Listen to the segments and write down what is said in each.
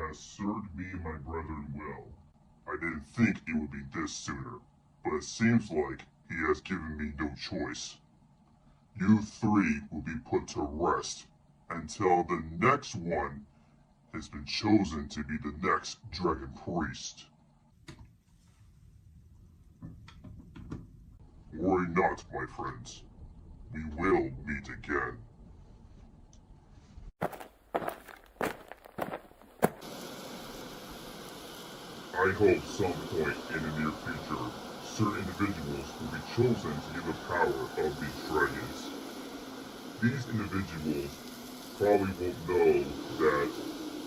has served me and my brethren well. I didn't think it would be this sooner, but it seems like he has given me no choice. You three will be put to rest until the next one has been chosen to be the next dragon priest. Worry not, my friends. We will meet again. I hope some point in the near future, certain individuals will be chosen to give the power of these dragons. These individuals probably won't know that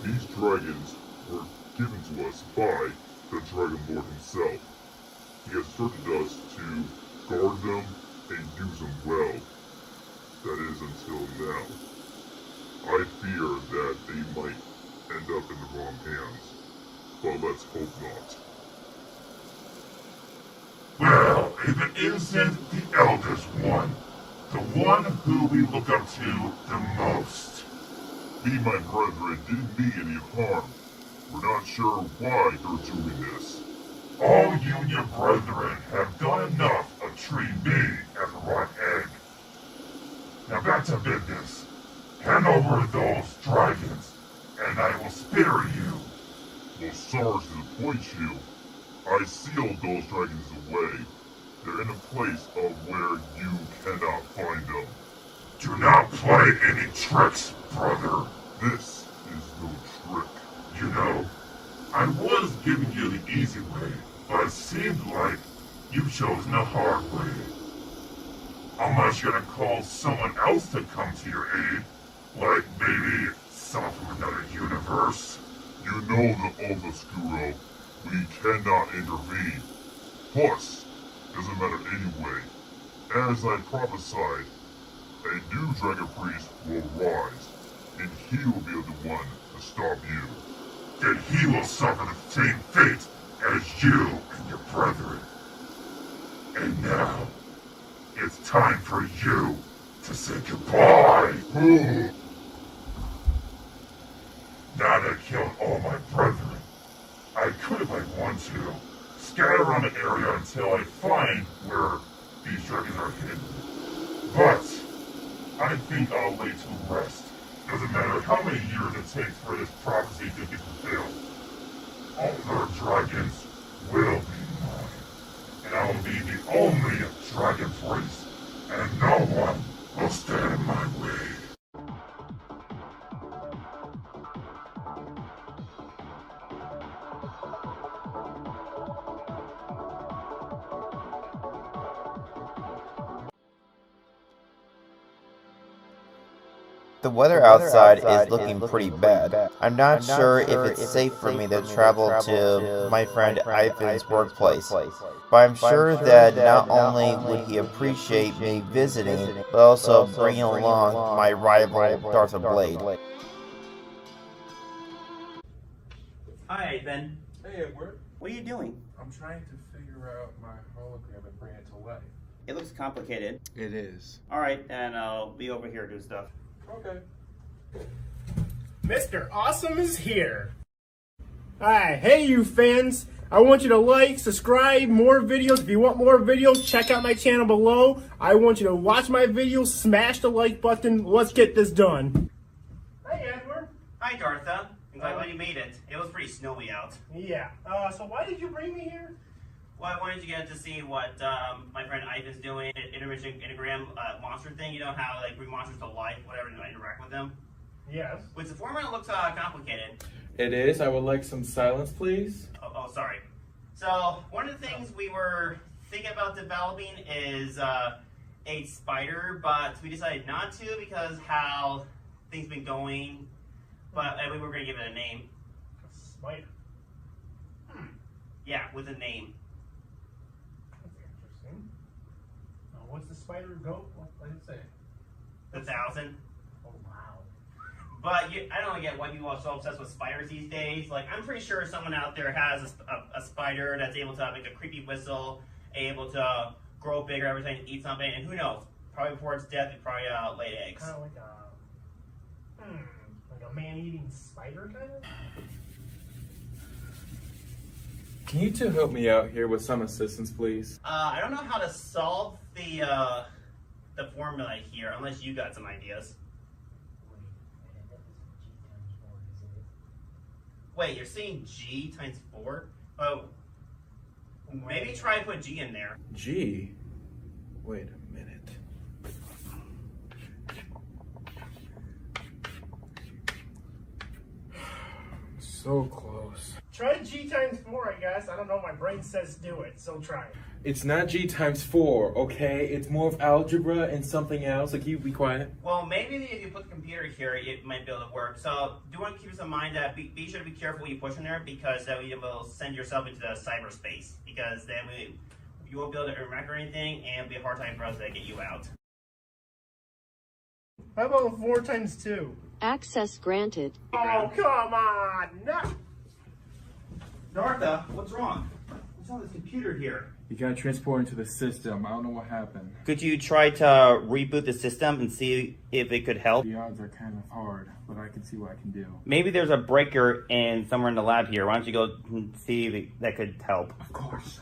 these dragons were given to us by the Dragon Lord himself. He has instructed us to guard them and use them well. That is until now. I fear that they might end up in the wrong hands, but let's hope not. Well, if it isn't the eldest one, the one who we look up to the most. Me and my brethren didn't mean any harm. We're not sure why they're doing this. All you and your brethren have done enough of treating me as a rotten egg. Now back to business. Hand over those dragons, and I will spare you. Well, sorry to disappoint you. I sealed those dragons away. They're in a place of where you cannot find them. Do not play any tricks, brother. This is no trick. You know, I was giving you the easy way, but it seemed like you've chosen the hard way. Unless you're gonna call someone else to come to your aid, like maybe someone from another universe. You know the oath of Skuro. We cannot intervene. Plus, doesn't matter anyway. As I prophesied, a new dragon priest will rise, and he will be the one to stop you. Then he will suffer the same fate as you and your brethren. And now, it's time for you to say goodbye. Now that I killed all my brethren, I could, if I want to, scatter around the area until I find where these dragons are hidden. But I think I'll lay to rest. Doesn't matter how many years it takes for this prophecy to be fulfilled. All the dragons will be mine, and I will be the only dragon priest, and no one will stand in my way. The weather outside is looking pretty bad. I'm not sure if it's safe for me to travel to my friend Ivan's workplace, but I'm sure that not only would he appreciate me visiting, but also bringing along my rival Darth Blade. Hi, Ivan. Hey, Edward. What are you doing? I'm trying to figure out my hologram and bring it to life. It looks complicated. It is. Alright, and I'll be over here doing stuff. Okay. Mr. Awesome is here. Alright, hey you fans. I want you to like, subscribe, more videos. If you want more videos, check out my channel below. I want you to watch my videos, smash the like button. Let's get this done. Hey Edward. Hi, Dartha. I'm glad you made it. It was pretty snowy out. Yeah, so why did you bring me here? Well, I wanted to get to see what my friend Ivan's doing. Intermission Enneagram monster thing. You know how like bring monsters to life, whatever, and interact with them. Yes. Which the format looks complicated. It is. I would like some silence, please. Oh, sorry. So one of the things we were thinking about developing is a spider, but we decided not to because how things been going. But we were going to give it a name. A spider. Yeah, with a name. That's interesting. What's the spider go? What did it say? The 1,000. Oh, wow. But I don't get why people are so obsessed with spiders these days. Like, I'm pretty sure someone out there has a spider that's able to make a creepy whistle, able to grow bigger every time you eat something, and who knows? Probably before its death, it probably laid eggs. Kind of like a man-eating spider, kind of? Can you two help me out here with some assistance, please? I don't know how to solve the formula here, unless you got some ideas. Wait, you're saying G times 4? Oh, maybe try to put G in there. G? Wait a minute. So close. Try G times 4, I guess. I don't know, my brain says do it, so try it. It's not G times 4, okay? It's more of algebra and something else. Like, you be quiet. Well, maybe if you put the computer here, it might be able to work. So, do you want to keep in mind that be sure to be careful what you push in there, because that way you will send yourself into the cyberspace. Because then you won't be able to interact or anything, and it'll be a hard time for us to get you out. How about 4 times 2? Access granted. Oh, come on! No! Dartha, what's wrong? What's wrong with this computer here? You got transported into the system. I don't know what happened. Could you try to reboot the system and see if it could help? The odds are kind of hard, but I can see what I can do. Maybe there's a breaker in somewhere in the lab here. Why don't you go and see if that could help? Of course.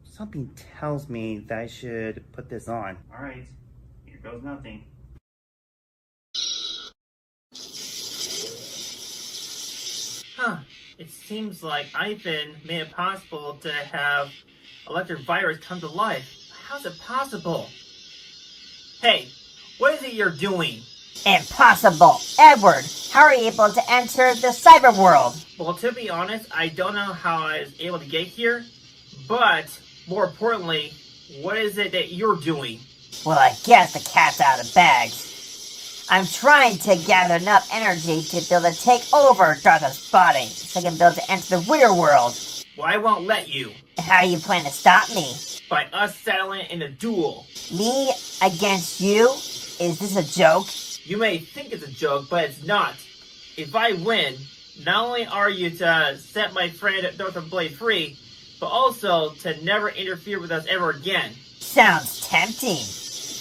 Something tells me that I should put this on. Alright, here goes nothing. Huh, it seems like Ivan made it possible to have electric virus come to life. How's it possible? Hey, what is it you're doing? Impossible! Edward, how are you able to enter the cyber world? Well, to be honest, I don't know how I was able to get here, but more importantly, what is it that you're doing? Well, I guess the cat's out of the bag. I'm trying to gather enough energy to be able to take over Dartha's body, so I can be able to enter the real world. Well, I won't let you. How do you plan to stop me? By us settling in a duel. Me against you? Is this a joke? You may think it's a joke, but it's not. If I win, not only are you to set my friend Dartha Blade free, but also to never interfere with us ever again. Sounds tempting.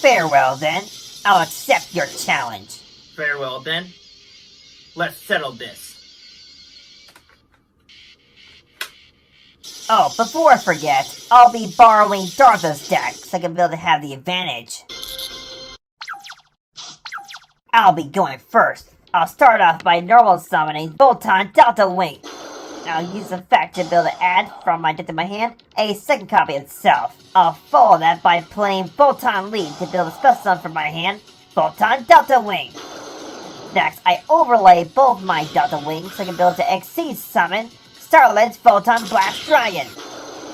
Farewell then. I'll accept your challenge. Farewell then. Let's settle this. Oh, before I forget, I'll be borrowing Dartha's deck so I can be able to have the advantage. I'll be going first. I'll start off by normal summoning Bolton Delta Wing. I'll use the effect to be able to add, from my deck to my hand, a second copy of itself. I'll follow that by playing Bolton Lead to be able to spell summon from my hand, Bolton Delta Wing. Next, I overlay both my Delta Wings so I can be able to exceed summon Starlight's Photon Blast Dragon.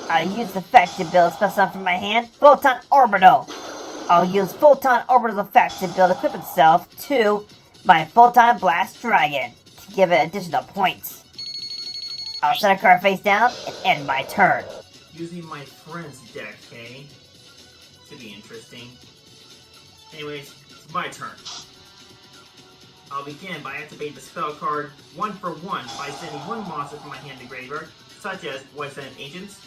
I'll use the effect to be able to spell summon from my hand, Photon Orbital. I'll use Photon Orbital's effect to be able to equip itself to my Photon Blast Dragon to give it additional points. I'll set a card face down and end my turn. Using my friend's deck, okay? Should be interesting. Anyways, it's my turn. I'll begin by activating the spell card 1 for 1 by sending one monster from my hand to graveyard, such as White-Scented Agents.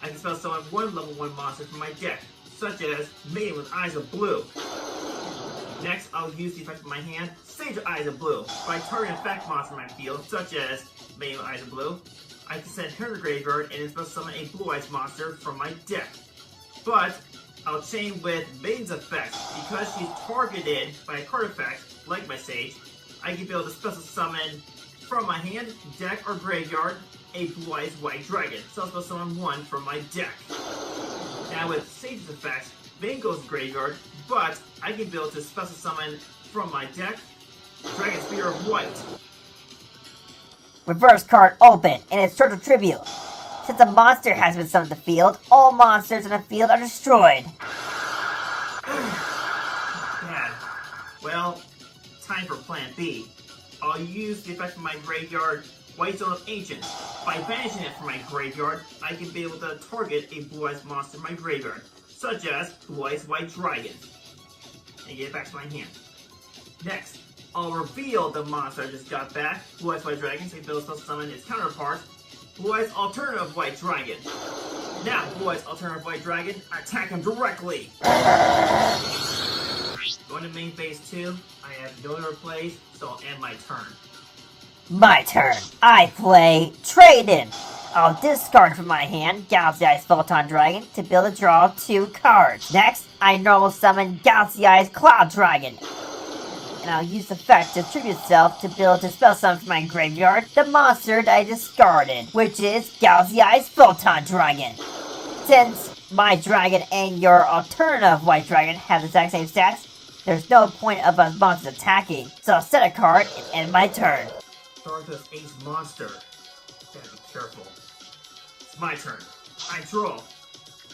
I can spell summon one level 1 monster from my deck, such as Maiden with Eyes of Blue. Next, I'll use the effect of my hand, Sage of Eyes of Blue, by targeting effect monster in my field, such as Maiden with Eyes of Blue. I can send her to graveyard and then spell summon a Blue Eyes monster from my deck. But I'll chain with Maiden's effect, because she's targeted by a card effect, like my Sage. I can be able to special summon from my hand, deck, or graveyard a Blue Eyes White Dragon. So I'll special summon one from my deck. Now with Sage's effect, Maiden goes to graveyard, but I can be able to special summon from my deck Dragon Spear of White. Reverse card open, and it's total tribute. Since a monster has been summoned to the field, all monsters in the field are destroyed. Bad. Well, time for plan B. I'll use the effect of my graveyard, White Zone of Ancients. By banishing it from my graveyard, I can be able to target a Blue Eyes monster in my graveyard, such as Blue Eyes White Dragon, and get it back to my hand. Next, I'll reveal the monster I just got back, Blue Eyes White Dragon, so I can be able to summon its counterpart, Blue Eyes Alternative White Dragon. Now, Blue Eyes Alternative White Dragon, attack him directly! Going to main phase 2, I have no other plays, so I'll end my turn. My turn. I play Trade-In. I'll discard from my hand Galaxy Eyes Photon Dragon to build a draw 2 cards. Next, I normal summon Galaxy Eyes Cloud Dragon. And I'll use the effect to tribute itself to build a spell summon from my graveyard the monster that I discarded, which is Galaxy Eyes Photon Dragon. Since my dragon and your alternative white dragon have the exact same stats, there's no point of us monsters attacking, so I'll set a card and end my turn. Darthos Ace Monster. Gotta be careful. It's my turn. I draw.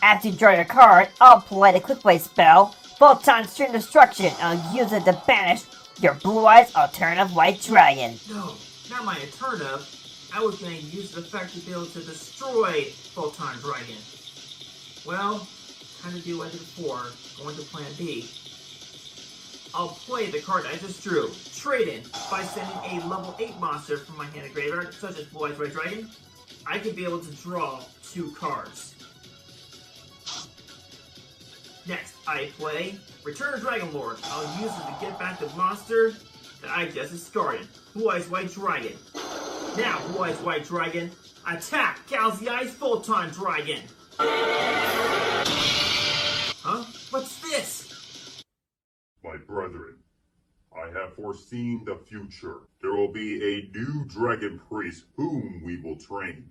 After you draw your card, I'll play the Quick Play spell, Photon Stream Destruction. I'll use it to banish your Blue Eyes alternative white dragon. No, not my alternative. I was gonna use the effect to be able to destroy Photon Dragon. Well, kind of do what I did before, going to plan B. I'll play the card I just drew, Trade-In, by sending a level 8 monster from my hand to graveyard, such as Blue Eyes White Dragon. I can be able to draw 2 cards. Next, I play Return of Dragon Lord. I'll use it to get back the monster that I just discarded, Blue Eyes White Dragon. Now, Blue Eyes White Dragon, attack Galaxy Eyes Photon Dragon! Huh? What's this? My brethren, I have foreseen the future. There will be a new dragon priest whom we will train.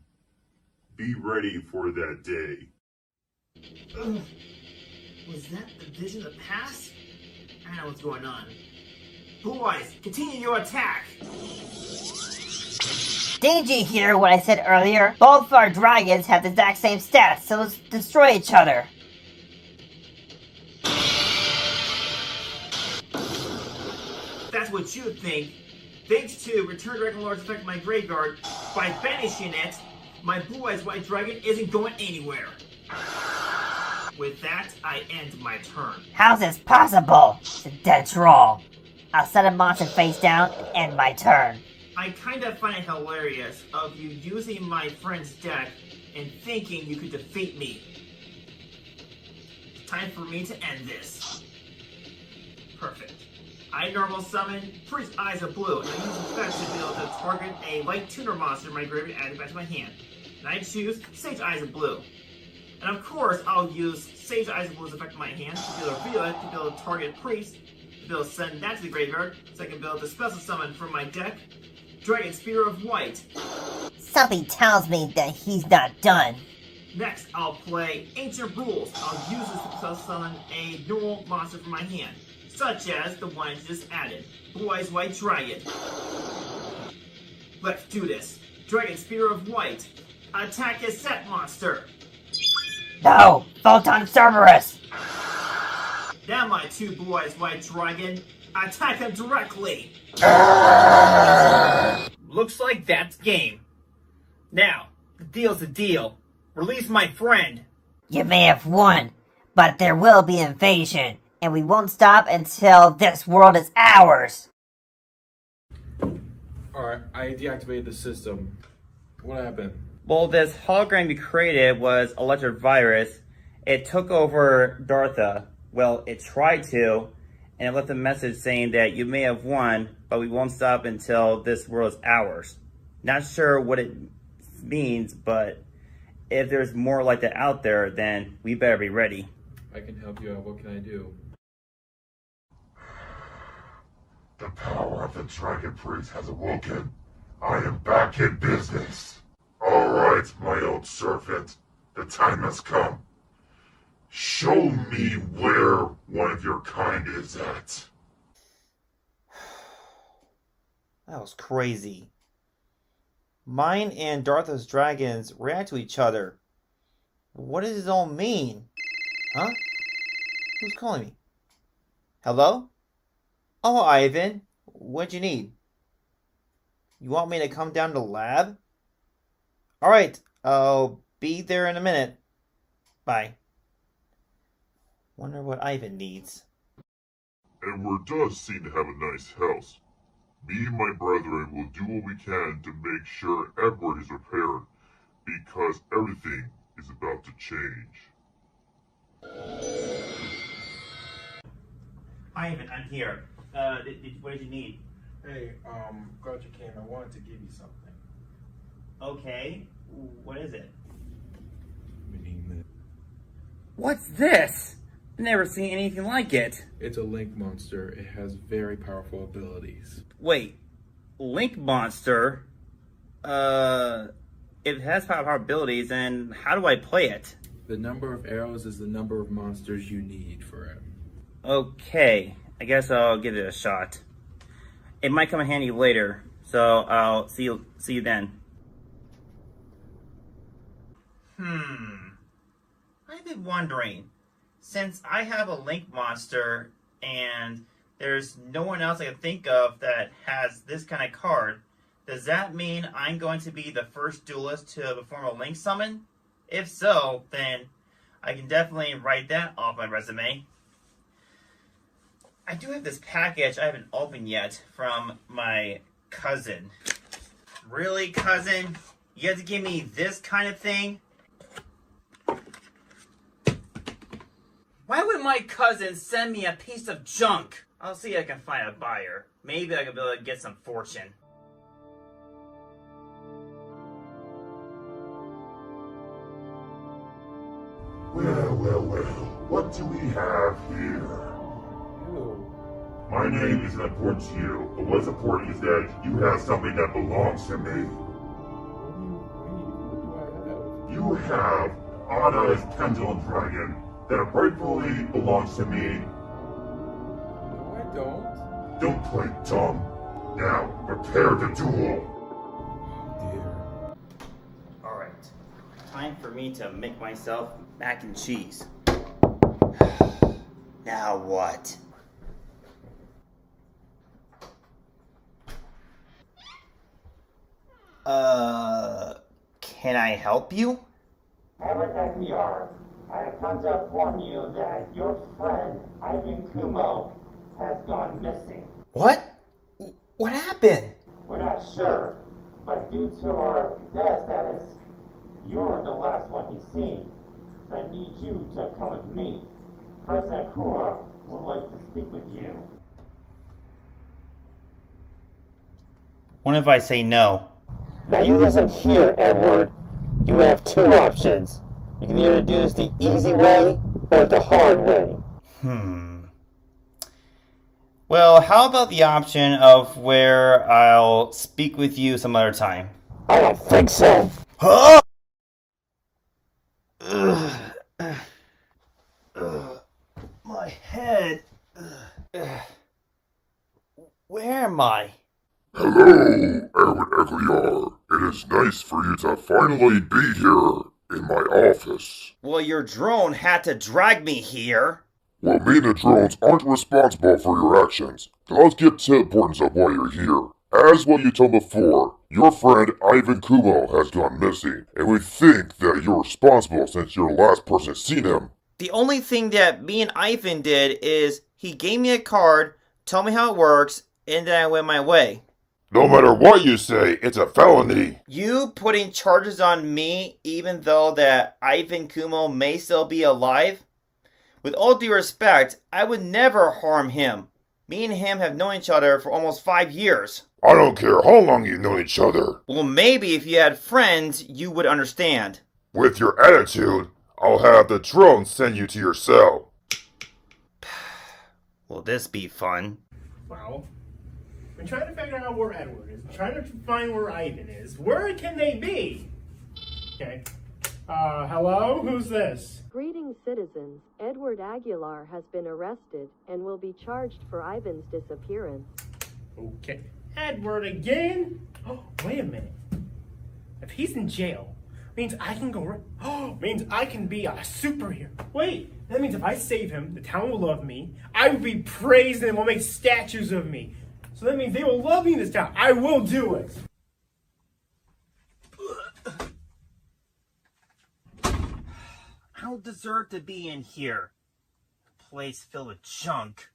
Be ready for that day. Ugh. Was that the vision of the past? I don't know what's going on. Blue Eyes, continue your attack! Did you hear what I said earlier? Both of our dragons have the exact same stats, so let's destroy each other. That's what you think. Thanks to Return Dragon Lord's effect in my graveyard, by banishing it, my Blue Eyes White Dragon isn't going anywhere. With that, I end my turn. How's this possible? It's a dead draw. I'll set a monster face down and end my turn. I kinda find it hilarious of you using my friend's deck and thinking you could defeat me. Time for me to end this. Perfect. I normal summon Priest Eyes of Blue, and I use effects to be able to target a light tuner monster in my graveyard and add it back to my hand. And I choose Sage Eyes of Blue. And of course, I'll use Sage Eyes of Blue's effect in my hand to be able to reveal it, to be able to target Priest, to be able to send that to the graveyard, so I can be able to special summon from my deck Dragon Spear of White. Something tells me that he's not done. Next, I'll play Ancient Rules. I'll use this to special summon a normal monster from my hand, such as the one I just added, Blue Eyes White Dragon. Let's do this. Dragon Spear of White. Attack his set monster. No! Photon Cerberus! Now my 2 Blue Eyes White Dragon. Attack him directly. Looks like that's game. Now, the deal's a deal. Release my friend. You may have won, but there will be invasion, and we won't stop until this world is ours. Alright, I deactivated the system. What happened? Well, this hologram you created was Electric Virus. It took over Dartha. Well, it tried to, and it left a message saying that you may have won, but we won't stop until this world is ours. Not sure what it means, but if there's more like that out there, then we better be ready. I can help you out. What can I do? The power of the Dragon Priest has awoken. I am back in business. Alright, my old servant. The time has come. Show me where one of your kind is at. That was crazy. Mine and Dartha's dragons react to each other. What does this all mean? Huh? Who's calling me? Hello? Oh, Ivan. What'd you need? You want me to come down to the lab? Alright, I'll be there in a minute. Bye. Wonder what Ivan needs. Edward does seem to have a nice house. Me and my brethren will do what we can to make sure Edward is repaired, because everything is about to change. Ivan, I'm here. What did you need? Hey, glad you came. I wanted to give you something. Okay. What is it? What's this? Never seen anything like it. It's a link monster. It has very powerful abilities. Wait, Link Monster? It has power abilities, and how do I play it? The number of arrows is the number of monsters you need for it. Okay, I guess I'll give it a shot. It might come in handy later, so I'll see you then. I've been wondering, since I have a Link Monster and there's no one else I can think of that has this kind of card, does that mean I'm going to be the first duelist to perform a Link summon? If so, then I can definitely write that off my resume. I do have this package I haven't opened yet from my cousin. Really, cousin? You have to give me this kind of thing? Why would my cousin send me a piece of junk? I'll see if I can find a buyer. Maybe I can be able to get some fortune. Well, what do we have here? My name isn't important to you, but what's important is that you have something that belongs to me. You have Anna's pendulum dragon that rightfully belongs to me. No, I don't. Don't play dumb. Now, prepare to duel. Dear. Alright, time for me to make myself mac and cheese. Now what? Can I help you? Aguilar, I have come to inform you that your friend, Ivan Kumo, has gone missing. What? What happened? We're not sure, but due to our death status, you're the last one he's seen. I need you to come with me. President Kura would like to speak with you. What if I say no? Now you listen here, Edward. You have two options. You can either do this the easy way or the hard way. Well, how about the option of where I'll speak with you some other time? I don't think so. Huh? My head. Where am I? Hello, Erwin Aguilar. It is nice for you to finally be here in my office. Well, your drone had to drag me here. Well, me and the drones aren't responsible for your actions. So let's get to the importance of why you're here. As what you told before, your friend Ivan Kumo has gone missing, and we think that you're responsible since you're the last person seen him. The only thing that me and Ivan did is he gave me a card, told me how it works, and then I went my way. No matter what you say, it's a felony. You putting charges on me even though that Ivan Kumo may still be alive? With all due respect, I would never harm him. Me and him have known each other for almost 5 years. I don't care how long you've known each other. Well, maybe if you had friends, you would understand. With your attitude, I'll have the drone send you to your cell. Will this be fun? Well, I'm trying to figure out where Edward is. I'm trying to find where Ivan is. Where can they be? Okay. Hello? Who's this? Greetings, citizens. Edward Aguilar has been arrested and will be charged for Ivan's disappearance. Okay. Edward again? Oh, wait a minute. If he's in jail, means I can go means I can be a superhero. Wait, that means if I save him, the town will love me. I will be praised and will make statues of me. So that means they will love me in this town. I will do it. I don't deserve to be in here. A place filled with junk.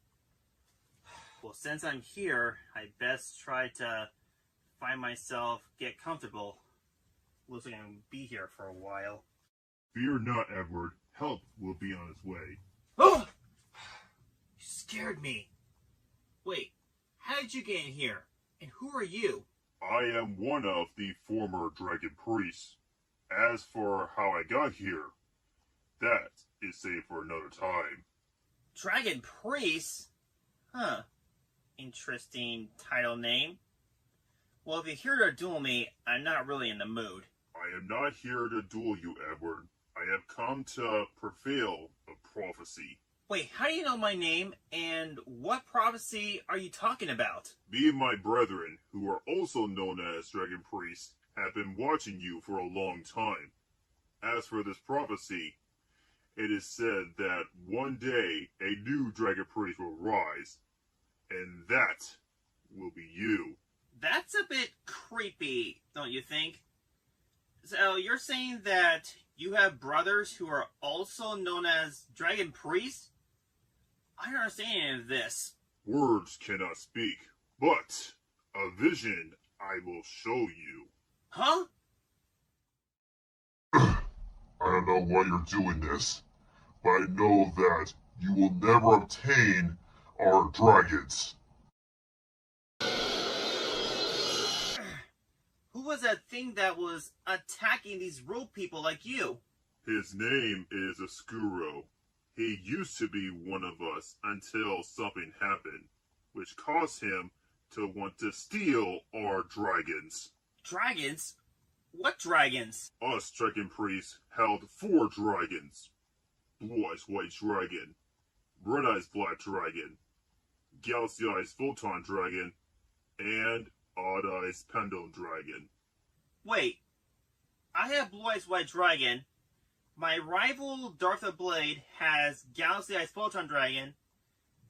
Well, since I'm here, I best try to find myself, get comfortable. Looks like I'm gonna be here for a while. Fear not, Edward. Help will be on its way. Oh! You scared me. Wait, how did you get in here? And who are you? I am one of the former dragon priests. As for how I got here, that is saved for another time. Dragon Priest? Huh. Interesting title name. Well, if you're here to duel me, I'm not really in the mood. I am not here to duel you, Edward. I have come to prevail a prophecy. Wait, how do you know my name, and what prophecy are you talking about? Me and my brethren, who are also known as Dragon Priests, have been watching you for a long time. As for this prophecy, it is said that one day a new Dragon Priest will rise, and that will be you. That's a bit creepy, don't you think? So you're saying that you have brothers who are also known as Dragon Priests? I don't understand any of this. Words cannot speak, but a vision I will show you. Huh? I don't know why you're doing this, but I know that you will never obtain our dragons. Who was that thing that was attacking these road people like you? His name is Oscuro. He used to be one of us until something happened, which caused him to want to steal our dragons. Dragons? What dragons? Us dragon priests held 4 dragons. Blue Eyes White Dragon, Red Eyes Black Dragon, Galaxy Eyes Photon Dragon, and Odd Eyes Pendulum Dragon. Wait, I have Blue Eyes White Dragon. My rival Dartha Blade has Galaxy Eyes Photon Dragon,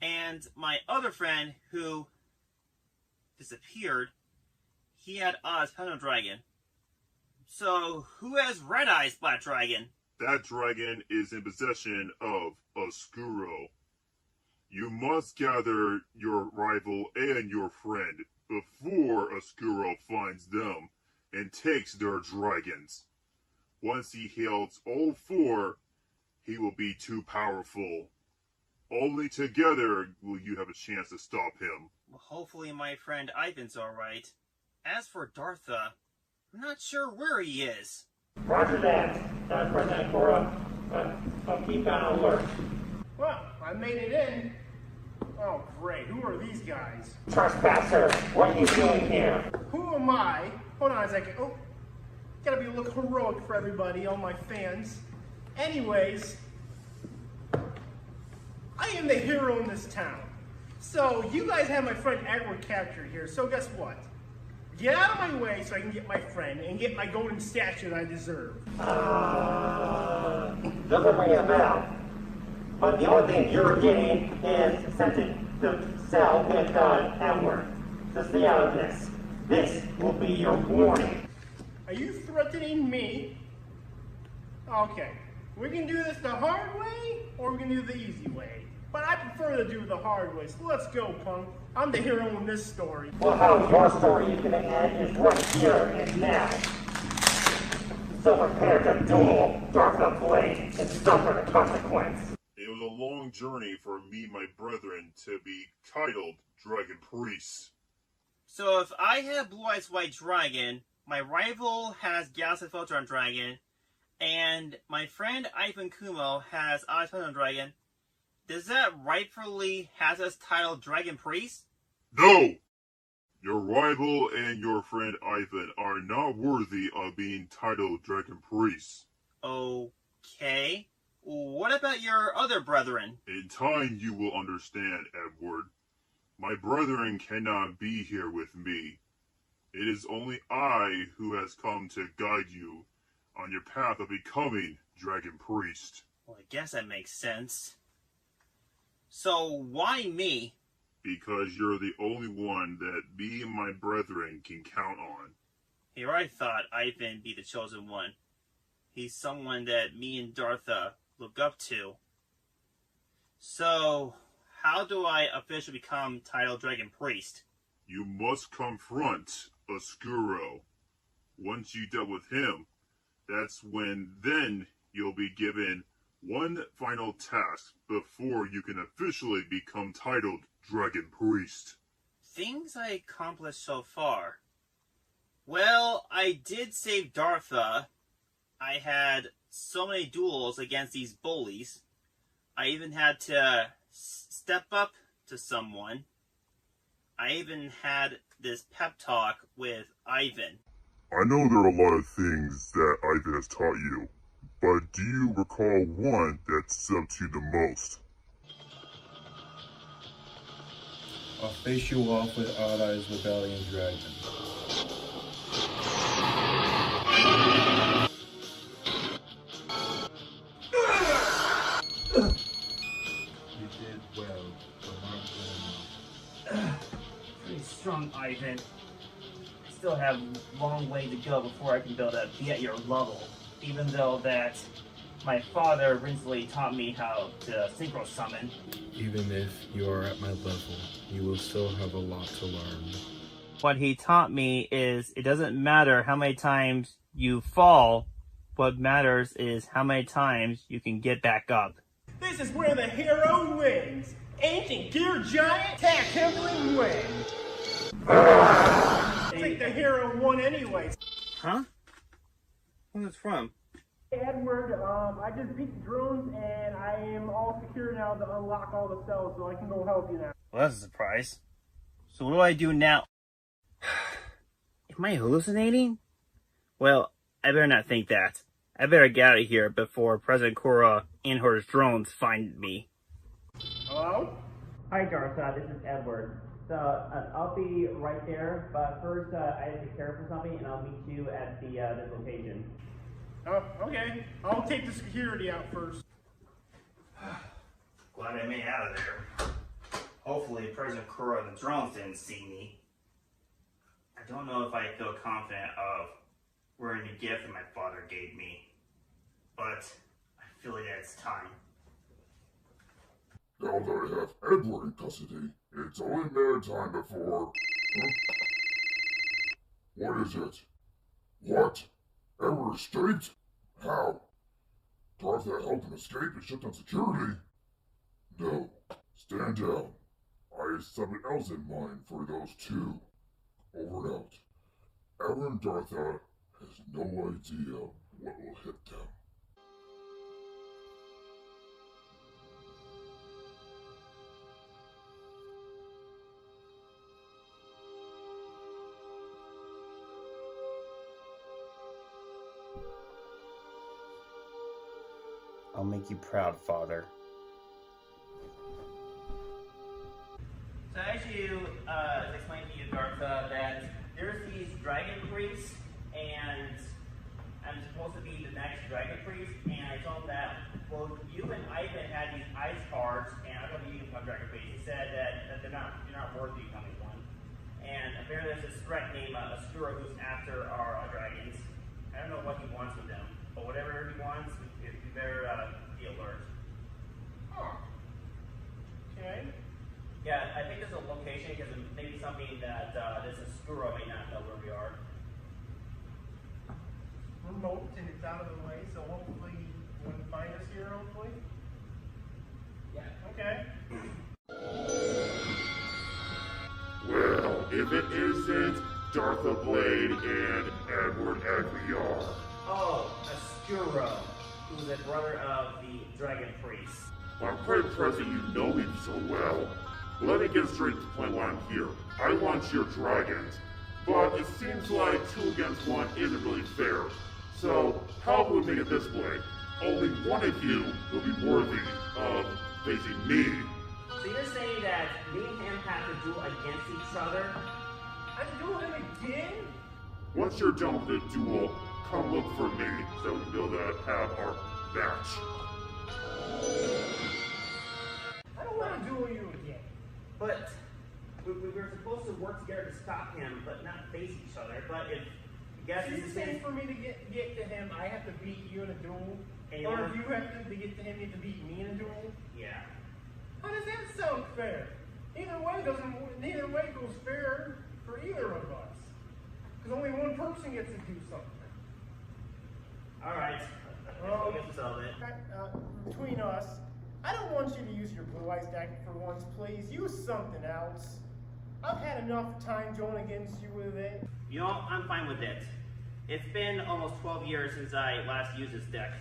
and my other friend who disappeared, he had Oz Pendulum Dragon. So who has Red Eyes Black Dragon? That dragon is in possession of Oscuro. You must gather your rival and your friend before Oscuro finds them and takes their dragons. Once he holds all 4, he will be too powerful. Only together will you have a chance to stop him. Well, hopefully my friend Ivan's alright. As for Dartha, I'm not sure where he is. Roger that. President Cora. I'll keep on alert. Well, I made it in. Oh, great. Who are these guys? Trespasser, what are you doing here? Who am I? Hold on a second. Oh, gotta be a little heroic for everybody, all my fans. Anyways, I am the hero in this town. So, you guys have my friend Edward captured here, so guess what? Get out of my way so I can get my friend and get my golden statue that I deserve. Doesn't ring a bell. But the only thing you're getting is something to sell with Edward. So stay out of this. This will be your warning. Are you threatening me? Okay, we can do this the hard way, or we can do the easy way. But I prefer to do the hard way, so let's go, punk. I'm the hero in this story. Well, how your story is going to end is right here and now. So prepare to duel Dartha Blade and suffer the consequence. It was a long journey for me and my brethren to be titled Dragon Priests. So if I have Blue Eyes White Dragon, my rival has Galaxy Photon Dragon, and my friend Ivan Kumo has Eyes Pendulum Dragon, does that rightfully has us titled Dragon Priest? No! Your rival and your friend Ivan are not worthy of being titled Dragon Priests. Okay. What about your other brethren? In time you will understand, Edward. My brethren cannot be here with me. It is only I who has come to guide you on your path of becoming Dragon Priest. Well, I guess that makes sense. So, why me? Because you're the only one that me and my brethren can count on. Here I thought Ivan be the chosen one. He's someone that me and Dartha look up to. So, how do I officially become titled Dragon Priest? You must confront Oscuro. Once you dealt with him, that's when then you'll be given one final task before you can officially become titled Dragon Priest. Things I accomplished so far. Well, I did save Dartha. I had so many duels against these bullies. I even had to step up to someone. I even had this pep talk with Ivan. I know there are a lot of things that Ivan has taught you, but do you recall one that stood out to you the most? I'll face you off with Allies Rebellion Dragon. You did well, Pretty strong, Ivan. I still have a long way to go before I can be able to be at your level. Even though that my father recently taught me how to synchro summon. Even if you are at my level, you will still have a lot to learn. What he taught me is it doesn't matter how many times you fall. What matters is how many times you can get back up. This is where the hero wins. Ancient gear giant, attack heavily win. I think the hero won anyways. Huh? Where's this from? Edward, I just beat the drones and I am all secure now to unlock all the cells so I can go help you now. Well, that's a surprise. So what do I do now? Am I hallucinating? Well, I better not think that. I better get out of here before President Cora and her drones find me. Hello? Hi, Dartha. This is Edward. So I'll be right there, but first I have to care for something, and I'll meet you at the this location. Oh, okay. I'll take the security out first. Glad I made it out of there. Hopefully, President Kura and the drones didn't see me. I don't know if I feel confident of wearing the gift that my father gave me, but I feel like it's time. Now that I have Edward in custody, it's only a matter of time before... Huh? What is it? What? Edward escaped? How? Dartha helped him escape and shut down security? No. Stand down. I have something else in mind for those two. Over and out. Edward and Dartha has no idea what will hit them. I'll make you proud, Father. So as you explained to you, Dartha, that there's these dragon priests, and I'm supposed to be the next dragon priest, and I told him that, well, you and Ivan had these ice cards, and I don't know if you can become dragon priest. He said that you're not worthy of becoming one. And apparently there's this threat named Asura who's after our dragons. I don't know what he wants with them, but whatever he wants, you better be alert. Huh. Okay. Yeah, I think there's a location because it may be something that this Asura may not know where we are. Remote and it's out of the way, so hopefully you wouldn't find us here, hopefully. Yeah. Okay. Well, if it isn't Dartha Blade and Edward Aguilar. Oh, Asura, who's a brother of the Dragon Priest. I'm quite impressed that you know me so well. Let me get straight to the point while I'm here. I want your dragons, but it seems like 2 against 1 isn't really fair. So, how will we make it this way? Only one of you will be worthy of facing me. So you're saying that me and him have to duel against each other? I'm doing it again? Once you're done with the duel, come look for me so we can be able to have our match. I don't want to duel you again. But we were supposed to work together to stop him, but not face each other. But if you guys So you're saying for me to get to him, I have to beat you in a duel? And Or if you have to get to him, you have to beat me in a duel? yeah. How does that sound fair? Neither way goes fair for either of us. Because only one person gets to do something. All right. I guess it's all it. Between us, I don't want you to use your Blue Eyes deck for once, please. Use something else. I've had enough time going against you with it. You know, I'm fine with it. It's been almost 12 years since I last used this deck.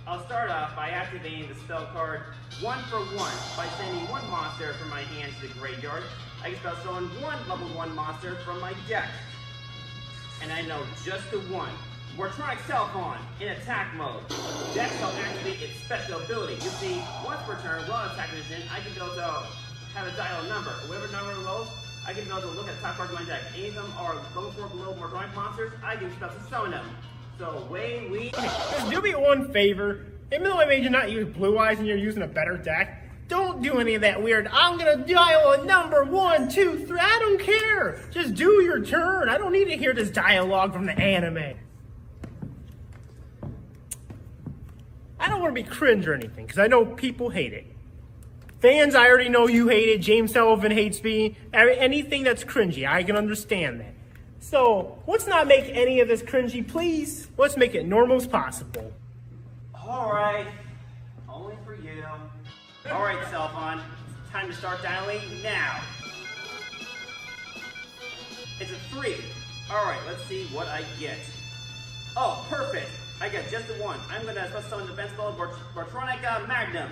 I'll start off by activating the spell card 1 for 1 by sending one monster from my hand to the graveyard. I can spell summon one level 1 monster from my deck. And I know just the one. Mortronic Self-On in attack mode. Next, I'll activate its special ability. You see, once per turn, while attack position, I can be able to have a dial number. Whatever number of those, I can be able to look at the top cards of my deck. Any of them are level 4 below Mortronic monsters, I can spell to summon them. So away we... Okay, just do me one favor. Even though I made you not use Blue Eyes and you're using a better deck, don't do any of that weird, I'm gonna dial a number 1, 2, 3, I don't care. Just do your turn. I don't need to hear this dialogue from the anime. I don't want to be cringe or anything, because I know people hate it. Fans, I already know you hate it. James Sullivan hates me. Anything that's cringy, I can understand that. So, let's not make any of this cringy, please. Let's make it normal as possible. Alright, only for you. Alright, Self-On, it's time to start dialing now. It's a 3. Alright, let's see what I get. Oh, perfect. I got just the one. I'm going to summon the defense spell Mortronic Magnum.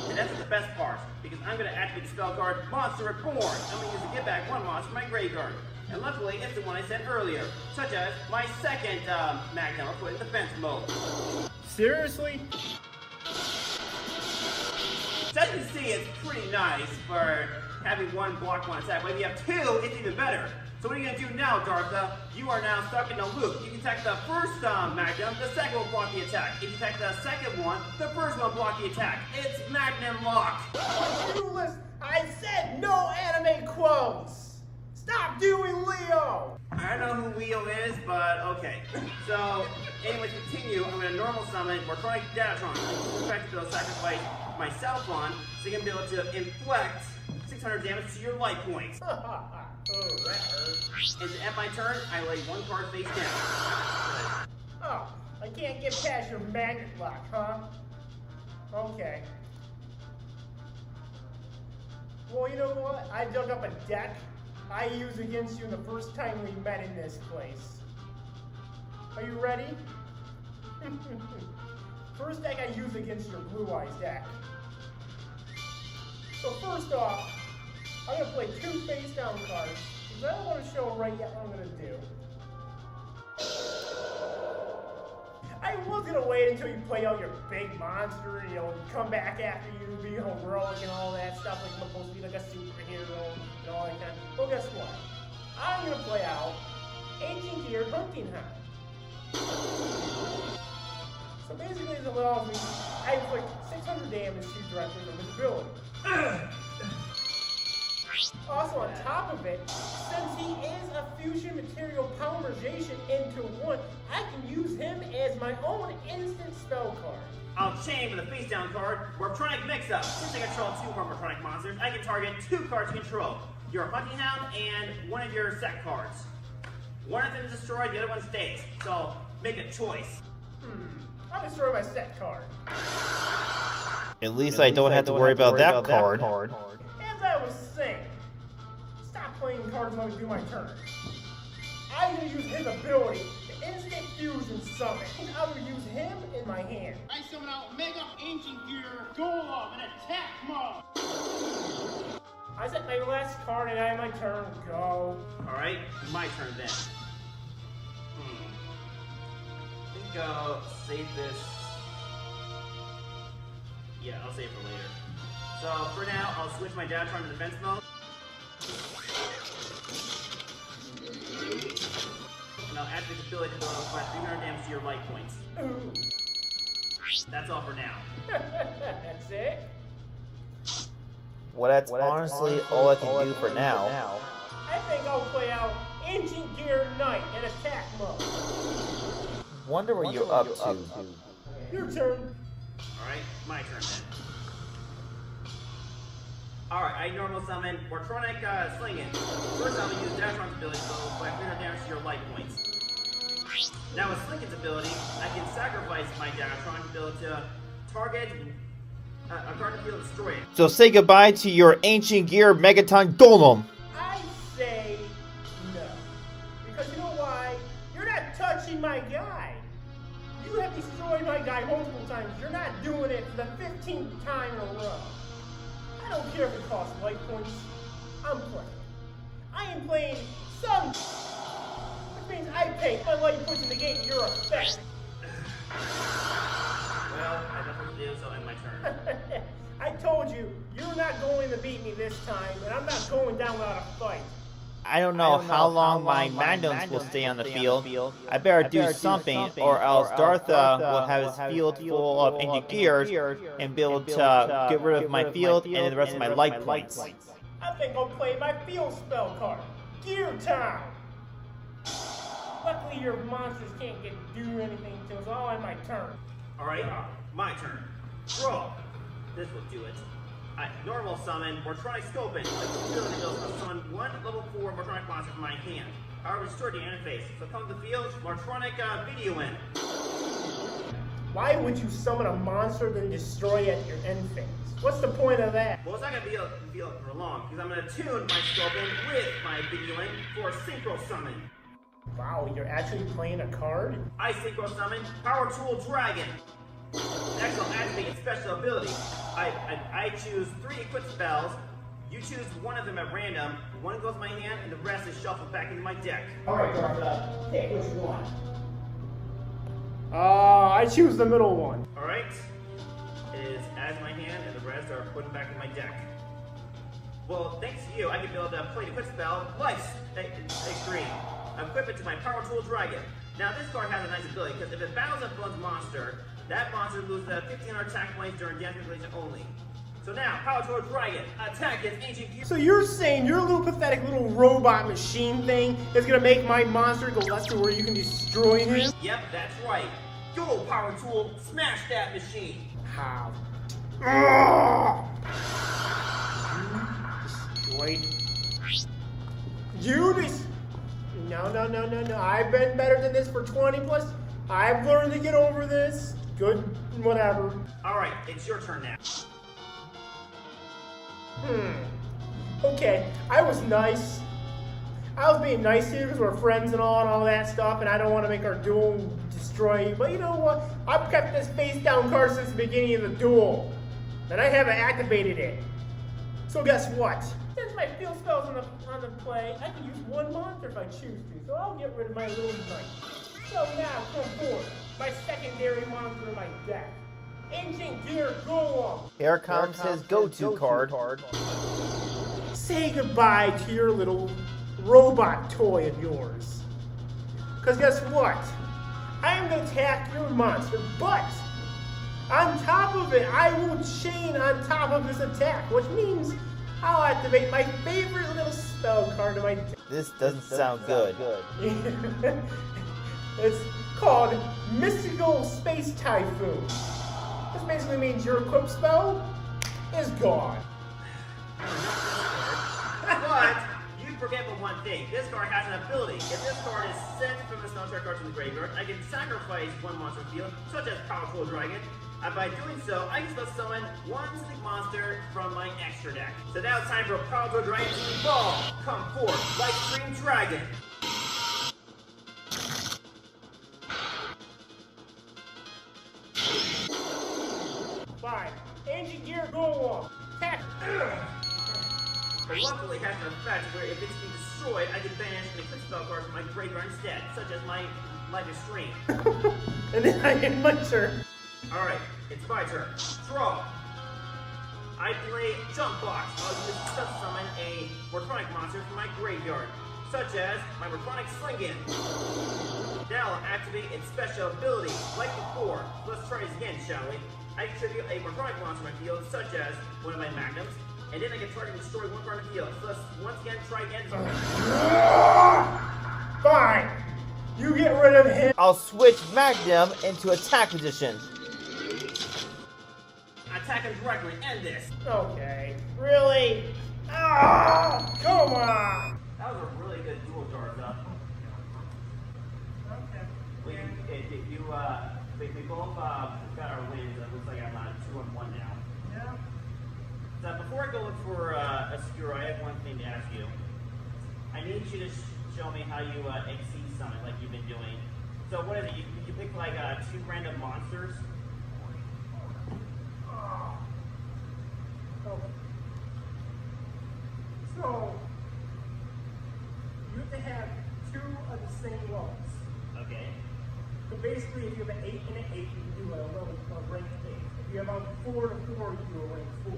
And that's the best part, because I'm going to activate the spell card Monster Reborn. I'm going to use to get back one monster from my graveyard. And luckily, it's the one I said earlier, such as my second Magnum I'll put in defense mode. Seriously? So as you can see, it's pretty nice for having one block, one attack. But if you have two, it's even better. So what are you going to do now, Dartha? You are now stuck in a loop. You can attack the first Magnum, the second will block the attack. If you attack the second one, the first one will block the attack. It's Magnum Lock. I said no anime quotes! Stop doing Leo! I don't know who Leo is, but okay. So, anyway, continue. I'm going to normal summon Mortronic Datron. I'm going to sacrifice myself on, so you can be able to inflict 600 damage to your life points. Oh, that hurt. And at my turn, I lay one card face down. Oh, I can't get past your magnet lock, huh? Okay. Well, you know what? I dug up a deck I used against you the first time we met in this place. Are you ready? First deck I used against your Blue Eyes deck. So first off, I'm going to play 2 face down cards, because I don't want to show right yet what I'm going to do. I was going to wait until you play out your big monster, and come back after you, be heroic and all that stuff, like I'm supposed to be like a superhero and all that kind of. Well, guess what? I'm going to play out Ancient Gear Hunting Hound. So basically, it allows me, I inflict 600 damage to you directly from his ability. Also, on top of it, since he is a fusion material polymerization into one, I can use him as my own instant spell card. I'll chain for the face down card, Mortronic Mix-Up. Since I control 2 more Mortronic monsters, I can target 2 cards to control. Your Hunting Hound and one of your set cards. One of them is destroyed, the other one stays. So, make a choice. I'll destroy my set card. At least I don't have to worry about that card. As I was saying, stop playing cards when I do my turn. I'm going to use his ability, the Instant Fusion Summon. I will use him in my hand. I summon out Mega Ancient Gear Golem in attack mode. I set my last card and I have my turn. Go. Alright, my turn then. I think I'll save this. Yeah, I'll save it for later. So for now, I'll switch my Datron to defense mode. And I'll activate the ability to apply 300 damage to your life points. Ooh. That's all for now. That's it? Well, that's honestly all I can do for now. I think I'll play out Ancient Gear Knight in attack mode. Wonder what you're up to. Your turn. Alright, my turn then. Alright, I normal summon Wartronic Slingin. First I'm gonna use Datron's ability to apply 300 damage to your life points. Now with Slinkin's ability, I can sacrifice my Datron ability to target a card to field destroy it. So say goodbye to your ancient gear Megaton Golem. I say no. Because you know why? You're not touching my guy. You have destroyed my guy multiple times. You're not doing it for the 15th time in a row. I don't care if it costs life points. I'm playing. I am playing some. Which means I pay my life points in the game. You're a fat. Well, I definitely do, so in my turn. I told you, you're not going to beat me this time, and I'm not going down without a fight. I don't know how long my magnums will stay on the field. I better do something, or else Dartha will have his field full of ancient gears and be able to get rid of my field and the rest of my life points. I think I'll play my field spell card. Gear time! Luckily your monsters can't do anything until it's all in my turn. Alright, my turn. Draw. This will do it. I normal summon Wartronic Scopin. Like ability will summon one level 4 Wartronic monster from my hand. However, destroy the interface. So come to the field, Wartronic video in. Why would you summon a monster then destroy at your end phase? What's the point of that? Well, it's not going to be for long, because I'm going to tune my Scopin with my video in for a Synchro Summon. Wow, you're actually playing a card? I Synchro Summon Power Tool Dragon. Next, I'll activate its special ability. I choose 3 equipped spells. You choose one of them at random. One goes in my hand, and the rest is shuffled back into my deck. Alright, Dartha, pick which one. I choose the middle one. Alright. It is as my hand, and the rest are put back in my deck. Well, thanks to you, I can build a plain equipped spell, Life's Extreme. I equip it to my Power Tool Dragon. Now, this card has a nice ability, because if it battles a bronze monster, that monster loses 1,500 attack points during damage manipulation only. So now, Power Tool Dragon, attack its ancient gear. So you're saying your little pathetic little robot machine thing is gonna make my monster go less to where you can destroy him? Yep, that's right. Go, Power Tool, smash that machine. How? Destroyed. You just... No. I've been better than this for 20 plus. I've learned to get over this. Good, whatever. Alright, it's your turn now. Okay, I was nice. I was being nice here because we're friends and all that stuff, and I don't want to make our duel destroy you. But you know what? I've kept this face down card since the beginning of the duel. And I haven't activated it. So guess what? Since my field spell's on the play, I can use one monster if I choose to. So I'll get rid of my little knight. So now, come forward. My secondary monster in my deck. Ancient Gear Golem. Here comes his go-to card. Say goodbye to your little robot toy of yours. Because guess what? I am going to attack your monster, but on top of it, I will chain on top of this attack, which means I'll activate my favorite little spell card in my deck. This doesn't sound good. It's called Mystical Space Typhoon. This basically means your equipped spell is gone. But you forget but one thing. This card has an ability. If this card is sent from the soundtrack card to the graveyard, I can sacrifice one monster field, such as Power Tool Dragon. And by doing so, I can still summon one specific monster from my extra deck. So now it's time for Power Tool Dragon to evolve. Come forth, Light Stream Dragon. Fine. Ancient Gear Golem. Attack. But luckily it has an effect where if it's being destroyed, I can banish an equipped spell card from my graveyard instead, such as my Life Extreme. And then I end my turn. Alright, it's my turn. Draw. I play Jump Box. I'll use this to summon a Wartronic monster from my graveyard, such as my Wartronic Slingin. Now I'll activate its special ability, like before. Let's try this again, shall we? I contribute a Wartronic monster to my field, such as one of my Magnums, and then I can try to destroy one card in the field. So let's once again try again. Fine. You get rid of him. I'll switch Magnum into attack position. attack him directly. End this. Okay. Really? Ah! Come on! That was a really good duel, Dartha. Okay. We both got our wins. It looks like I'm 2-1 now. Yeah. So before I go look for a skewer, I have one thing to ask you. I need you to show me how you exceed summon like you've been doing. So what is it? You pick like 2 random monsters? Okay. So, you have to have 2 of the same levels. Okay. So basically, if you have an 8 and an 8, you can do a rank 8. If you have a 4 and a 4, you can do a rank 4.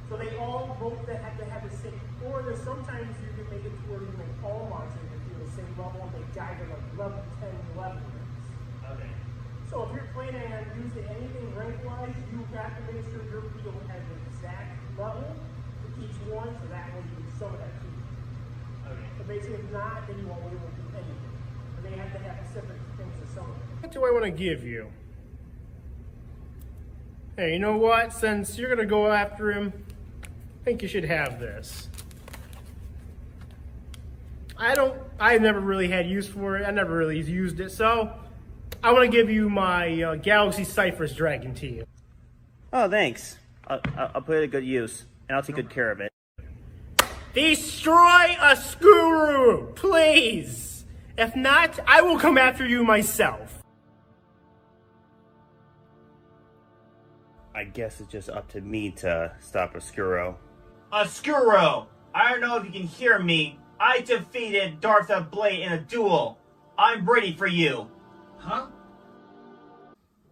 So they all both have to have the same. Or there's sometimes you can make it to where you make all monsters and do the same level, and they die to like level 10, 11 ranks. Okay. So if you're planning on using anything rank-wise, you have to make sure your field has an exact level for each one, so that way you can summon that key. Okay. So basically, if not, then you won't be able to do anything. But they have to have specific things to summon. What do I want to give you? Hey, you know what? Since you're going to go after him, I think you should have this. I never really had use for it. I never really used it, so I want to give you my Galaxy Cypher's Dragon to you. Oh, thanks. I'll put it to good use, and I'll take good care of it. Destroy a Skuru, please! If not, I will come after you myself. I guess it's just up to me to stop Oscuro. Oscuro! I don't know if you can hear me. I defeated Dartha Blade in a duel. I'm ready for you. Huh?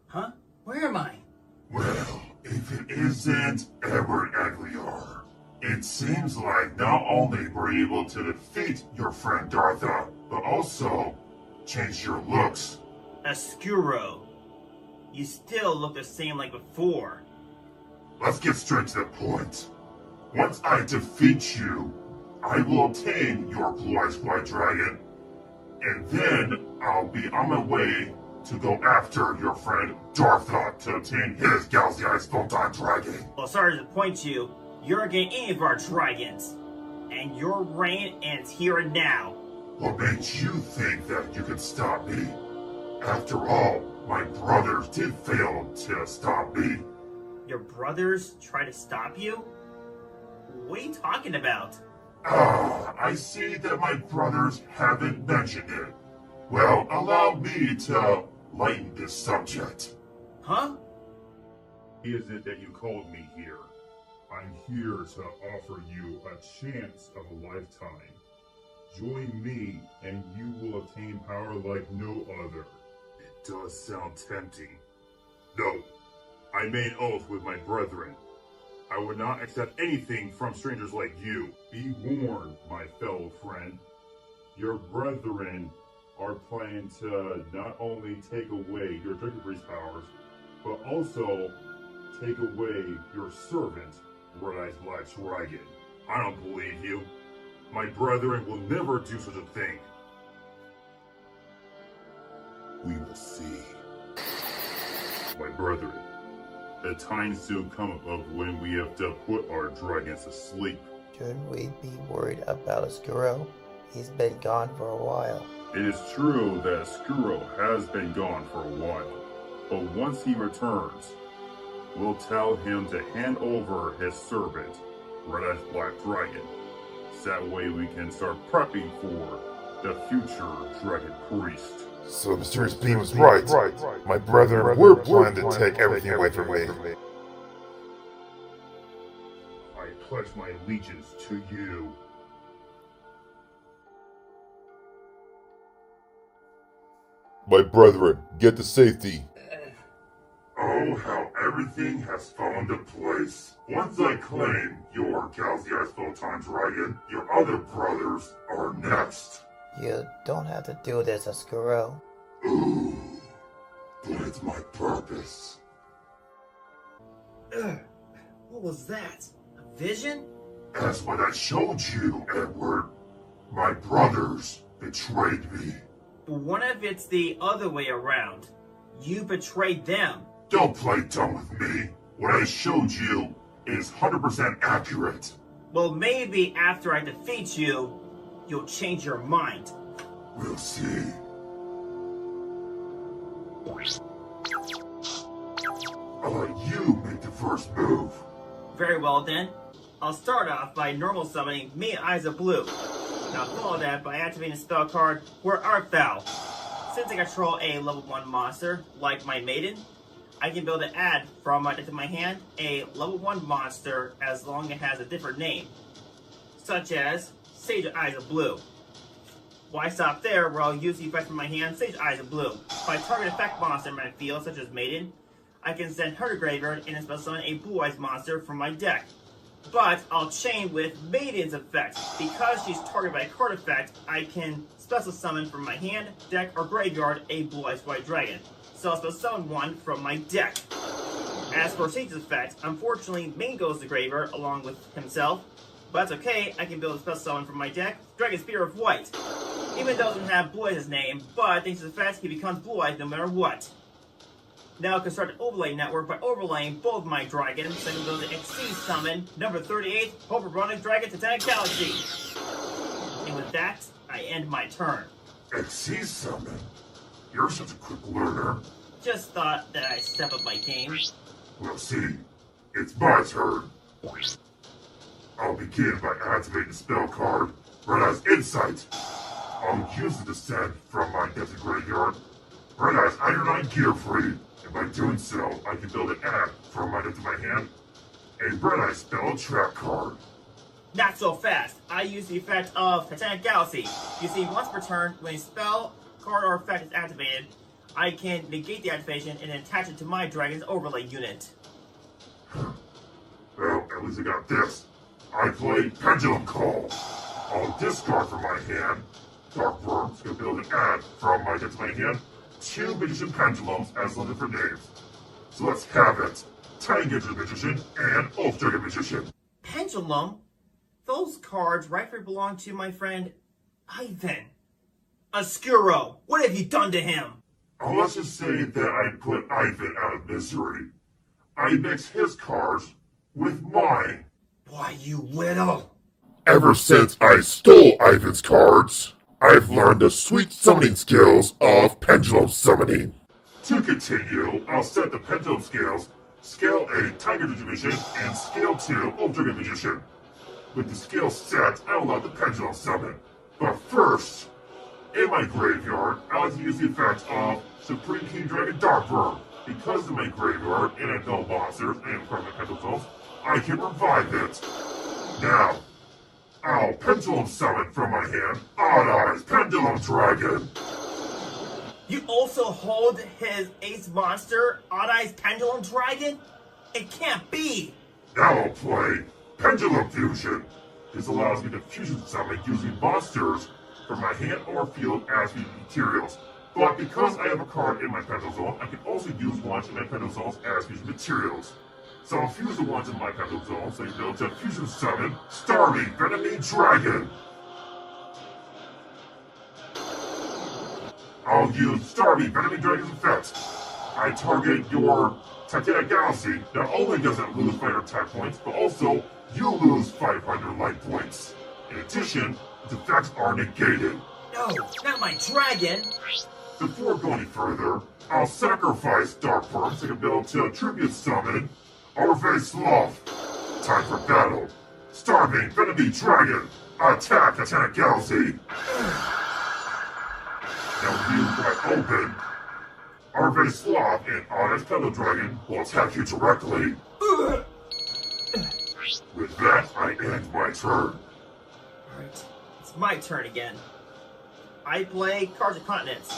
Huh? Where am I? Well, if it isn't Edward Aguilar, it seems like not only were you able to defeat your friend Dartha, but also change your looks. Oscuro, you still look the same like before. Let's get straight to the point. Once I defeat you, I will obtain your blue-eyes white dragon, and then I'll be on my way to go after your friend Dartha to obtain his Galaxy Eyes Photon Dragon. Well, sorry to disappoint you, you're not getting any of our dragons, and your reign ends here and now. What made you think that you could stop me? After all, my brothers did fail to stop me. Your brothers try to stop you? What are you talking about? I see that my brothers haven't mentioned it. Well, allow me to lighten this subject. Huh? Is it that you called me here? I'm here to offer you a chance of a lifetime. Join me and you will obtain power like no other. It does sound tempting. No, I made oath with my brethren. I would not accept anything from strangers like you. Be warned, my fellow friend. Your brethren are planning to not only take away your Dragon Priest powers, but also take away your servant, Red-Eyes Black Dragon. I don't believe you. My brethren will never do such a thing. We will see. My brethren, the time soon cometh of when we have to put our dragons to sleep. Shouldn't we be worried about Oscuro? He's been gone for a while. It is true that Skuro has been gone for a while, but once he returns, we'll tell him to hand over his servant, Red-Eyes Black Dragon. So that way we can start prepping for the future Dragon Priest. So the mysterious being was right. My brethren were planning to take everything away from me. I pledge my allegiance to you. My brethren, get to safety. Oh, how everything has fallen to place. Once I claim your Galaxy Eyes Photon Dragon, your other brothers are next. You don't have to do this, Oscuro. Ooh, but it's my purpose. What was that? A vision? That's what I showed you, Edward. My brothers betrayed me. But what if it's the other way around? You betrayed them. Don't play dumb with me. What I showed you is 100% accurate. Well, maybe after I defeat you, you'll change your mind. We'll see. I'll let you make the first move. Very well then. I'll start off by normal summoning me Eyes of Blue. Now follow that by activating the spell card, Where Art Thou? Since I control a level 1 monster, like my Maiden, I can be able to add from my deck to my hand a level 1 monster as long as it has a different name, such as Sage Eyes of Blue. Why stop there where I'll use the effect from my hand, Sage Eyes of Blue. If I target effect monster in my field, such as Maiden, I can send her to graveyard and special summon a Blue Eyes monster from my deck. But I'll chain with Maiden's effect. Because she's targeted by a card effect, I can special summon from my hand, deck, or graveyard a Blue Eyes White Dragon. So I'll special summon one from my deck. As for Sage's effect, unfortunately Main goes to the graveyard along with himself. But that's okay, I can build a special summon from my deck, Dragon Spear of White. Even though it doesn't have Blue Eyes' name, but thanks to the effect, he becomes Blue Eyes no matter what. Now I can start an overlay network by overlaying both my dragons, so I can build an Exceed Summon, number 38, Overrunning Dragon Titanic Galaxy. And with that, I end my turn. Exceed Summon? You're such a quick learner. Just thought that I'd step up my game. We'll see. It's my turn. I'll begin by activating the spell card, Red Eye's Insight. I'll use it to send from my deck to graveyard Red Eye's Iron Gear Free. And by doing so, I can build an add from my deck to my hand, a Red Eye Spell Trap card. Not so fast. I use the effect of Titanic Galaxy. You see, once per turn, when a spell, card, or effect is activated, I can negate the activation and attach it to my dragon's overlay unit. Well, at least I got this. I play Pendulum Call. I'll discard from my hand Dark Worm's gonna build an add from my deck to my hand, 2 Magician Pendulums as listed for names. So let's have it. Tiny Gadget Magician and Ultra Dragon Magician. Pendulum? Those cards rightfully belong to my friend Ivan. Oscuro, what have you done to him? Oh, let's just say that I put Ivan out of misery. I mix his cards with mine. Why, you little... Ever since I stole Ivan's cards, I've learned the sweet summoning skills of pendulum summoning. To continue, I'll set the pendulum scales, Scale A, Tiger Magician, and Scale 2, Ultra Dragon Magician. With the scale set, I'll allow the pendulum summon. But first, in my graveyard, I like to use the effect of Supreme King Dragon Dark Worm. Because of my graveyard and I build monsters and from my pendulum zones, I can revive it. Now, I'll pendulum summon from my hand, Odd Eyes Pendulum Dragon. You also hold his ace monster, Odd Eyes Pendulum Dragon? It can't be! Now I'll play Pendulum Fusion. This allows me to fusion summon using monsters from my hand or field as materials. But because I have a card in my pendulum zone, I can also use ones in my pendulum zones as fusion materials. So I'll fuse the ones in my pendulum zone so I can build to fusion summon Starry Venomine Dragon. I'll use Starry Venomine Dragon's effect. I target your Titanic Galaxy. Not only does it lose 500 attack points, but also you lose 500 life points. In addition, its effects are negated. No, not my dragon! Before going further, I'll sacrifice Dark Worm so I can build to tribute summon Overface Sloth. Time for battle. Starving Venomine Dragon. Attack Titanic Galaxy. Now used by open, Overface Sloth and Honest Pendulum Dragon will attack you directly. With that, I end my turn. Alright, it's my turn again. I play Cards of Continents.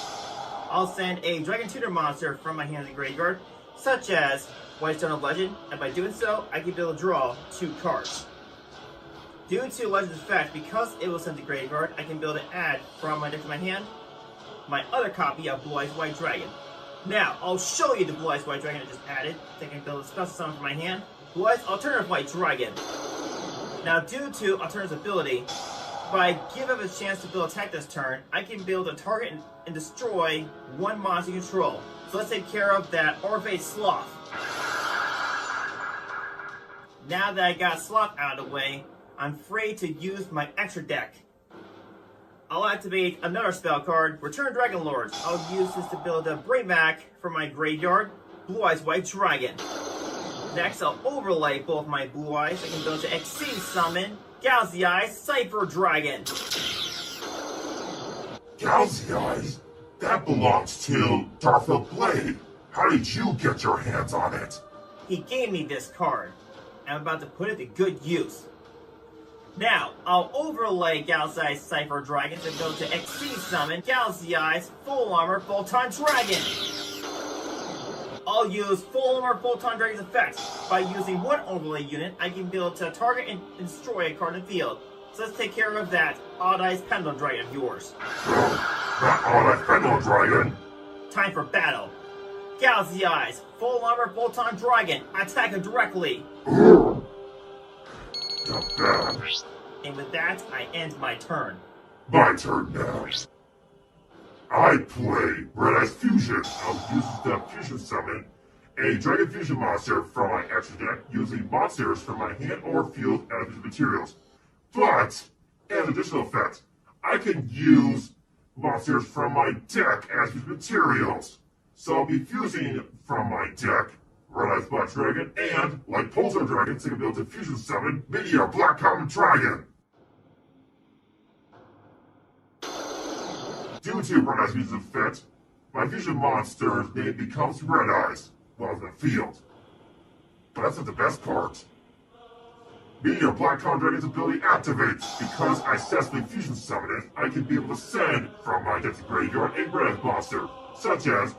I'll send a Dragon Tutor monster from my hand to the graveyard, such as White Stone of Legend, and by doing so, I can be able to draw 2 cards. Due to Legend's effect, because it was sent to graveyard, I can build an add from my deck to my hand, my other copy of Blue Eyes White Dragon. Now, I'll show you the Blue Eyes White Dragon I just added, so I can build a special summon from my hand, Blue Eyes Alternative White Dragon. Now, due to Alternative's ability, if I give him a chance to build attack this turn, I can build a target and destroy 1 monster you control. So let's take care of that Orpheus Sloth. Now that I got Sloth out of the way, I'm free to use my extra deck. I'll activate another spell card, Return Dragon Lords. I'll use this to build a Bring Back from my graveyard, Blue Eyes White Dragon. Next, I'll overlay both my Blue Eyes. I can build to Exceed Summon, Galaxy Eyes Cypher Dragon. Galaxy Eyes? That belongs to Dartha Blade. How did you get your hands on it? He gave me this card. I'm about to put it to good use. Now, I'll overlay Galaxy Eyes Cypher Dragon to build to Exceed Summon, Galaxy Eyes Full Armor Photon Dragon. I'll use Full Armor Photon Dragon's effects. By using one overlay unit, I can build to target and destroy a card in the field. So let's take care of that Odd Eyes Pendulum Dragon of yours. Not Odd Eyes Pendulum Dragon. Time for battle. Galaxy Eyes, Full Armor Photon Dragon, attack him directly. Not bad. And with that, I end my turn. My turn now. I play Red Eyes Fusion. I'll use the Fusion Summon a Dragon Fusion monster from my extra deck using monsters from my hand or field as fusion materials. But, as additional effect, I can use monsters from my deck as fusion materials. So I'll be fusing from my deck Red Eyes Black Dragon and, like Pulsar Dragons, I can build a Fusion Summon Meteor Black Common Dragon. Due to Red Eyes Fusion's effect, my fusion monster's name becomes Red Eyes while in the field. But that's not the best part. Meteor Black Common Dragon's ability activates. Because I successfully fusion summon it, I can be able to send from my deck's graveyard a Red Eyes monster, such as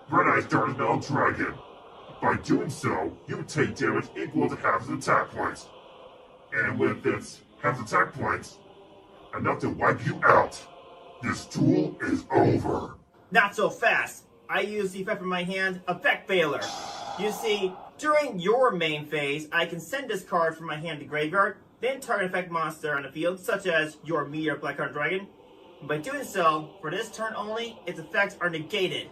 Red Eyes Darkness Metal Dragon. By doing so, you take damage equal to half its attack points. And with its half attack points, enough to wipe you out. This duel is over. Not so fast. I use the effect from my hand, Effect Veiler. You see, during your main phase, I can send this card from my hand to graveyard, then target effect monster on the field, such as your Meteor Black Common Dragon. By doing so, for this turn only, its effects are negated.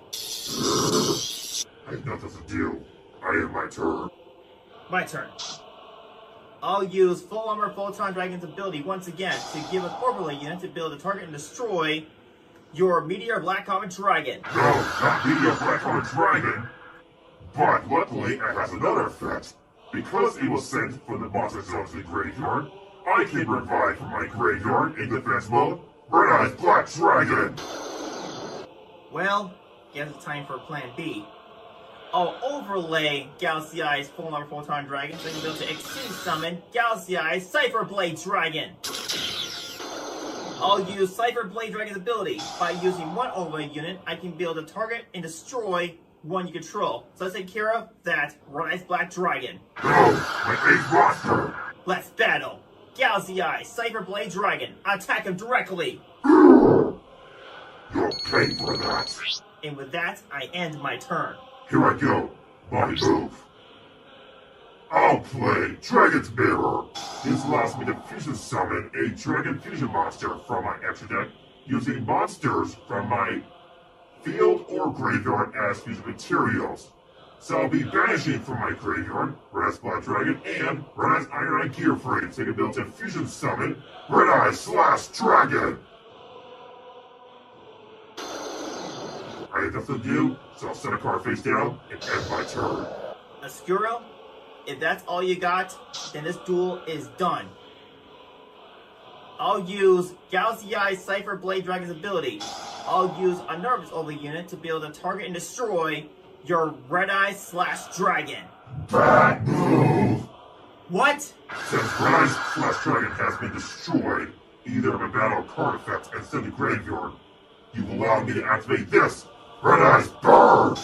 I have nothing to do. I have my turn. My turn. I'll use Full Armor Photon Dragon's ability once again to give an overlay unit to build a target and destroy your Meteor Black Common Dragon. No, not Meteor Black Common Dragon. But luckily, it has another effect. Because it was sent from the monster zone to the graveyard, I can revive from my graveyard in defense mode Red Eyes Black Dragon. Well, guess it's time for Plan B. I'll overlay Galaxy Eyes Full Armor Photon Dragon so I can build to Exceed Summon Galaxy Eyes Cypher Blade Dragon. I'll use Cypher Blade Dragon's ability. By using one overlay unit, I can build a target and destroy one you control. So let's take care of that Red Eyes Black Dragon. No, my ace monster. Let's battle. Galaxy Eyes Cypher Blade Dragon. Attack him directly. You'll pay for that. And with that, I end my turn. Here I go. My move. I'll play Dragon's Mirror. This allows me to fusion summon a Dragon Fusion monster from my extra deck using monsters from my field or graveyard as fusion materials. So I'll be banishing from my graveyard Red Eyes Black Dragon and Red Eyes Iron Eye Gear Frame so I can build a fusion summon Red Eyes / Dragon. I have nothing to do, so I'll set a card face down and end my turn. Oscuro, if that's all you got, then this duel is done. I'll use Galaxy Eyes Cypher Blade Dragon's ability. I'll use a nervous overlay unit to be able to target and destroy your Red Eyes / Dragon. Bad move! What? Since Red Eyes / Dragon has been destroyed, either by battle or card effects and sent to graveyard, you've allowed me to activate this Red Eyes Burn!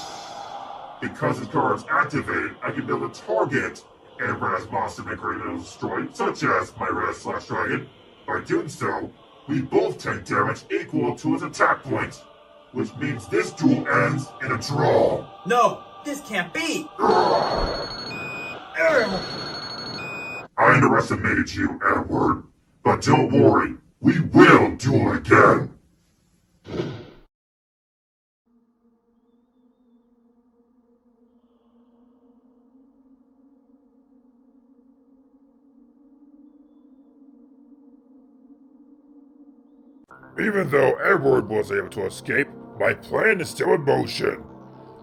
Because this card is activated, I can build a target and Red Eyes monster my graveyard is destroyed, such as my Red Eyes / Dragon. By doing so, we both take damage equal to its attack point, which means this duel ends in a draw. No, this can't be! I underestimated you, Edward, but don't worry, we will duel again. Even though Edward was able to escape, my plan is still in motion.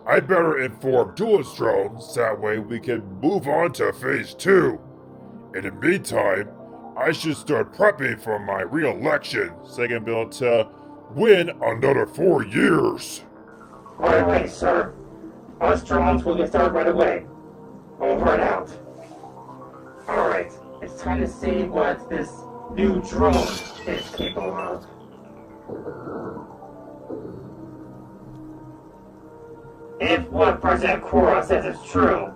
I better inform Duelist Drones, that way we can move on to Phase 2. In the meantime, I should start prepping for my re-election so I can be able to win another 4 years. Right, sir. Us drones will get started right away. Over and out. Alright, it's time to see what this new drone is capable of. If what President Kura says is true,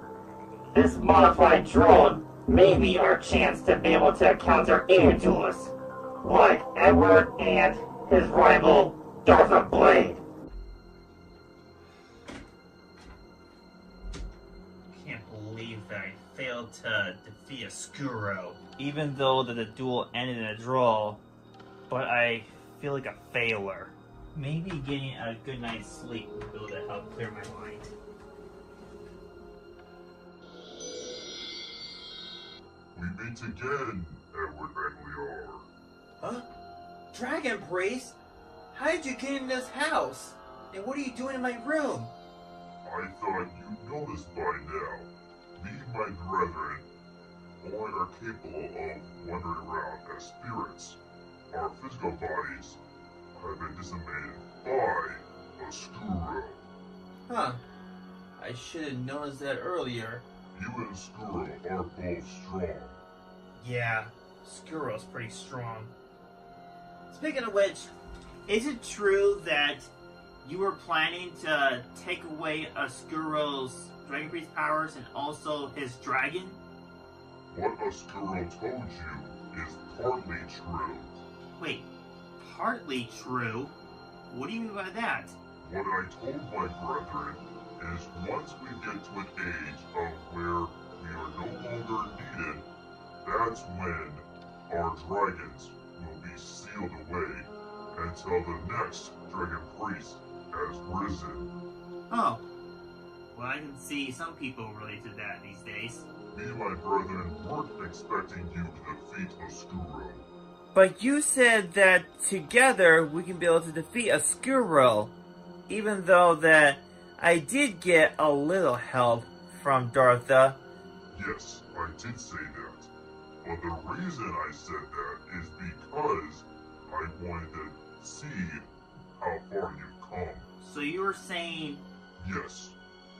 this modified drone may be our chance to be able to counter alien duelists, like Edward and his rival, Darth Blade. Can't believe that I failed to defeat a Skuro. Even though the duel ended in a draw, but I feel like a failure. Maybe getting a good night's sleep will be able to help clear my mind. We meet again, Edward Aguilar. Huh? Dragon Priest? How did you get in this house? And what are you doing in my room? I thought you'd noticed by now. Me and my brethren only are capable of wandering around as spirits. Our physical bodies have been decimated by a Skuro. Huh. I should have noticed that earlier. You and Skuro are both strong. Yeah, Skuro's pretty strong. Speaking of which, is it true that you were planning to take away a Skuro's Dragon Priest powers and also his dragon? What a Skuro told you is partly true. Wait, partly true? What do you mean by that? What I told my brethren is once we get to an age of where we are no longer needed, that's when our dragons will be sealed away until the next Dragon Priest has risen. Oh, well, I can see some people relate to that these days. Me and my brethren weren't expecting you to defeat a Skuro. But you said that together we can be able to defeat a Skuro, even though that I did get a little help from Dartha. Yes, I did say that. But the reason I said that is because I wanted to see how far you've come. So you were saying... Yes,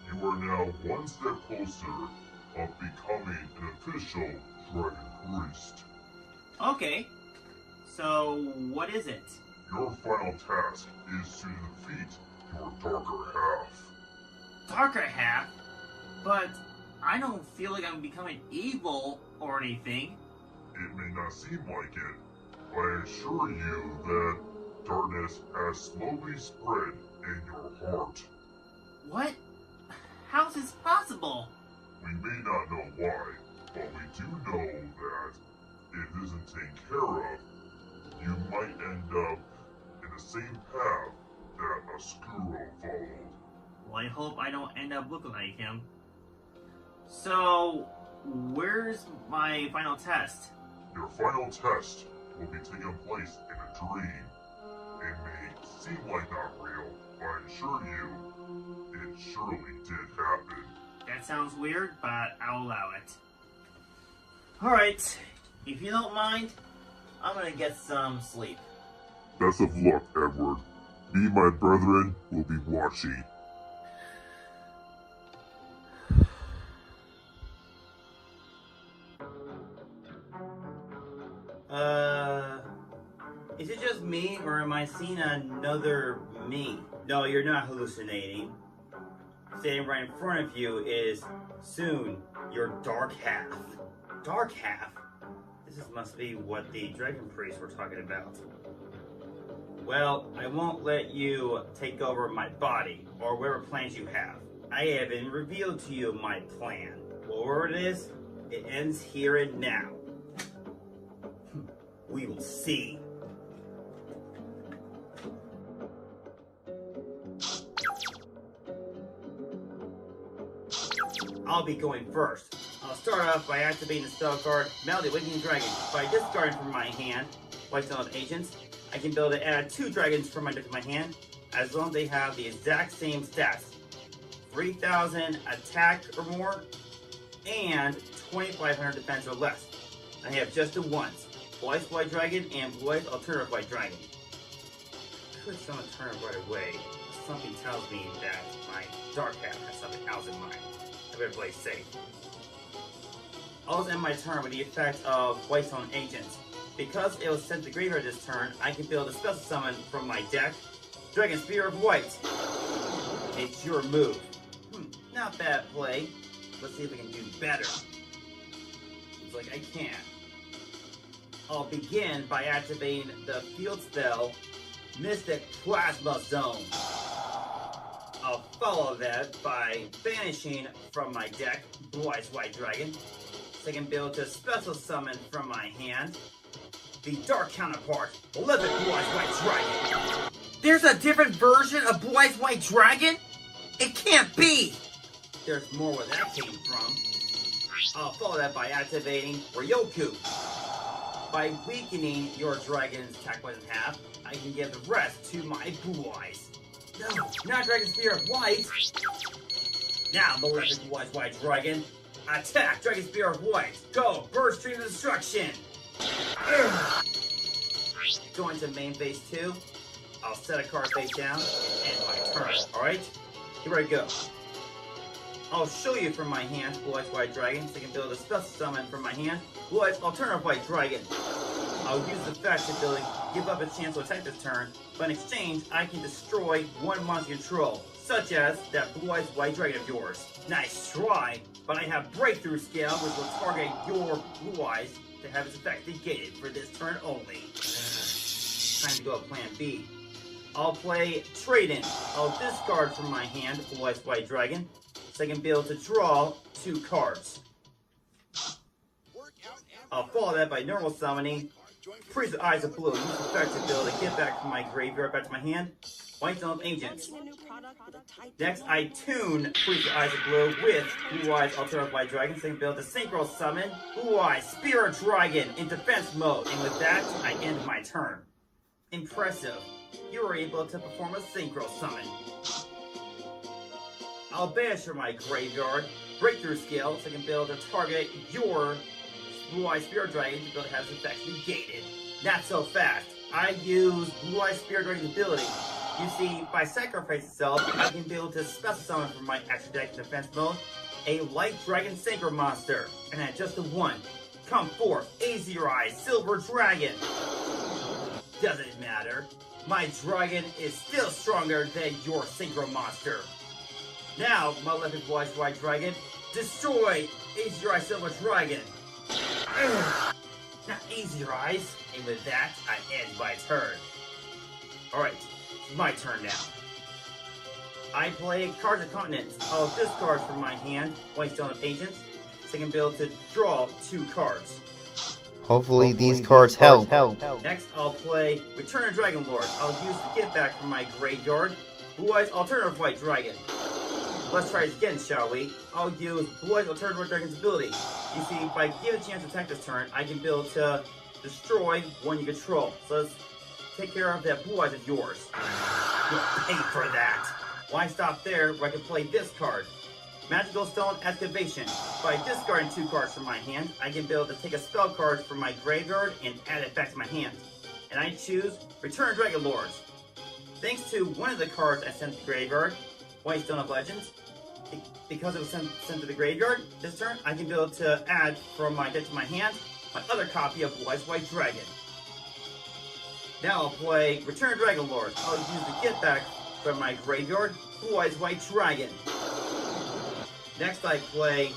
you are now one step closer of becoming an official Dragon Priest. Okay, so what is it? Your final task is to defeat your darker half. Darker half? But I don't feel like I'm becoming evil or anything. It may not seem like it, but I assure you that darkness has slowly spread in your heart. What? How's this possible? We may not know why, but we do know that if it isn't taken care of, you might end up in the same path that a Skuro followed. Well, I hope I don't end up looking like him. So, where's my final test? Your final test will be taking place in a dream. It may seem like not real, but I assure you, it surely did happen. That sounds weird, but I'll allow it. Alright, if you don't mind, I'm gonna get some sleep. Best of luck, Edward. Me and my brethren will be watching. Is it just me, or am I seeing another me? No, you're not hallucinating. Standing right in front of you is soon your dark half. Dark half? This must be what the Dragon Priests were talking about. Well, I won't let you take over my body, or whatever plans you have. I haven't revealed to you my plan. Whatever it is, it ends here and now. We will see. I'll be going first. I'll start off by activating the spell card, Melody Awakening Dragon, by discarding from my hand, White Stone of Agents, I can be able to add 2 dragons from my deck to my hand, as long as they have the exact same stats. 3,000 attack or more, and 2,500 defense or less. I have just the ones, Blue Eyes White Dragon and Blue Eyes Alternative White Dragon. I could summon a turn right away, but something tells me that my Dark Hat has something else in mind. I better play safe. I'll end my turn with the effect of Whitestone Agents. Because it was sent to the graveyard this turn, I can build a special summon from my deck, Dragon Spear of White. It's your move. Not bad play. Let's see if we can do better. Looks like I can. I'll begin by activating the field spell, Mystic Plasma Zone. I'll follow that by banishing from my deck, Blue Eyes White Dragon. Second build to special summon from my hand, the dark counterpart, Living Blue Eyes White Dragon. There's a different version of Blue Eyes White Dragon? It can't be! There's more where that came from. I'll follow that by activating Ryoku. By weakening your dragon's attack points in half, I can give the rest to my Blue Eyes. No, not Dragon Spear of White! Now, Malefic Blue Eyes White Dragon, attack Dragon Spear of White! Go, Burst Stream of Destruction! Going to main phase 2, I'll set a card face down, and my turn, alright? Here I go. I'll show you from my hand, Blue Eyes White Dragon, so I can build a special summon from my hand, Blue Eyes Alternative White Dragon. I'll use the effect to give up a chance to attack this turn, but in exchange, I can destroy one monster control, such as that Blue Eyes White Dragon of yours. Nice try, but I have Breakthrough Scale, which will target your Blue Eyes to have its effect negated for this turn only. Time to go to plan B. I'll play Trade-In. I'll discard from my hand Blue Eyes White Dragon, so I can be able to draw 2 cards. I'll follow that by normal summoning Priest of Eyes of Blue. Use the effect to be able to get back from my graveyard back to my hand, Whitestone Agents. Next, I tune Priest of Eyes of Blue with Blue Eyes Alternative White Dragon, so I can be able to synchro summon Blue Eyes Spirit Dragon in defense mode, and with that, I end my turn. Impressive. You were able to perform a synchro summon. I'll banish from my graveyard Breakthrough Skill, so I can be able to target your Blue Eyes Spirit Dragon to be able to have its effects negated. Not so fast. I use Blue Eyes Spirit Dragon's ability. You see, by sacrifice itself, I can be able to special summon from my extra deck in defense mode a Light Dragon Synchro monster, and at just the 1, come forth, Azure Eyes Silver Dragon. Doesn't matter. My dragon is still stronger than your synchro monster. Now, Malefic Blue Eyes White Dragon, destroy Azure Eyes Silver Dragon. Not Azure Eyes. And with that, I end my turn. Alright, it's my turn now. I play Cards of Continents. I'll discard from my hand Whitestone of Agents, so I can be able to draw 2 cards. Hopefully these cards help. Next, I'll play Return of Dragon Lord. I'll use the get back from my graveyard Blue Eyes Alternative White Dragon. Let's try this again, shall we? I'll use Blue Eyes Alternative White Dragon's ability. You see, by giving a chance to attack this turn, I can be able to destroy one you control. So let's take care of that Blue Eyes of yours. You'll pay for that. Why stop there where I can play this card? Magical Stone Excavation. By discarding 2 cards from my hand, I can be able to take a spell card from my graveyard and add it back to my hand. And I choose Return Dragon Lords. Thanks to one of the cards I sent to the graveyard, Whitestone of Legends, because it was sent to the graveyard this turn, I can be able to add from my deck to my hand my other copy of Blue Eyes White Dragon. Now I'll play Return Dragon Lords. I'll use the get back from my graveyard Blue Eyes White Dragon. Next I play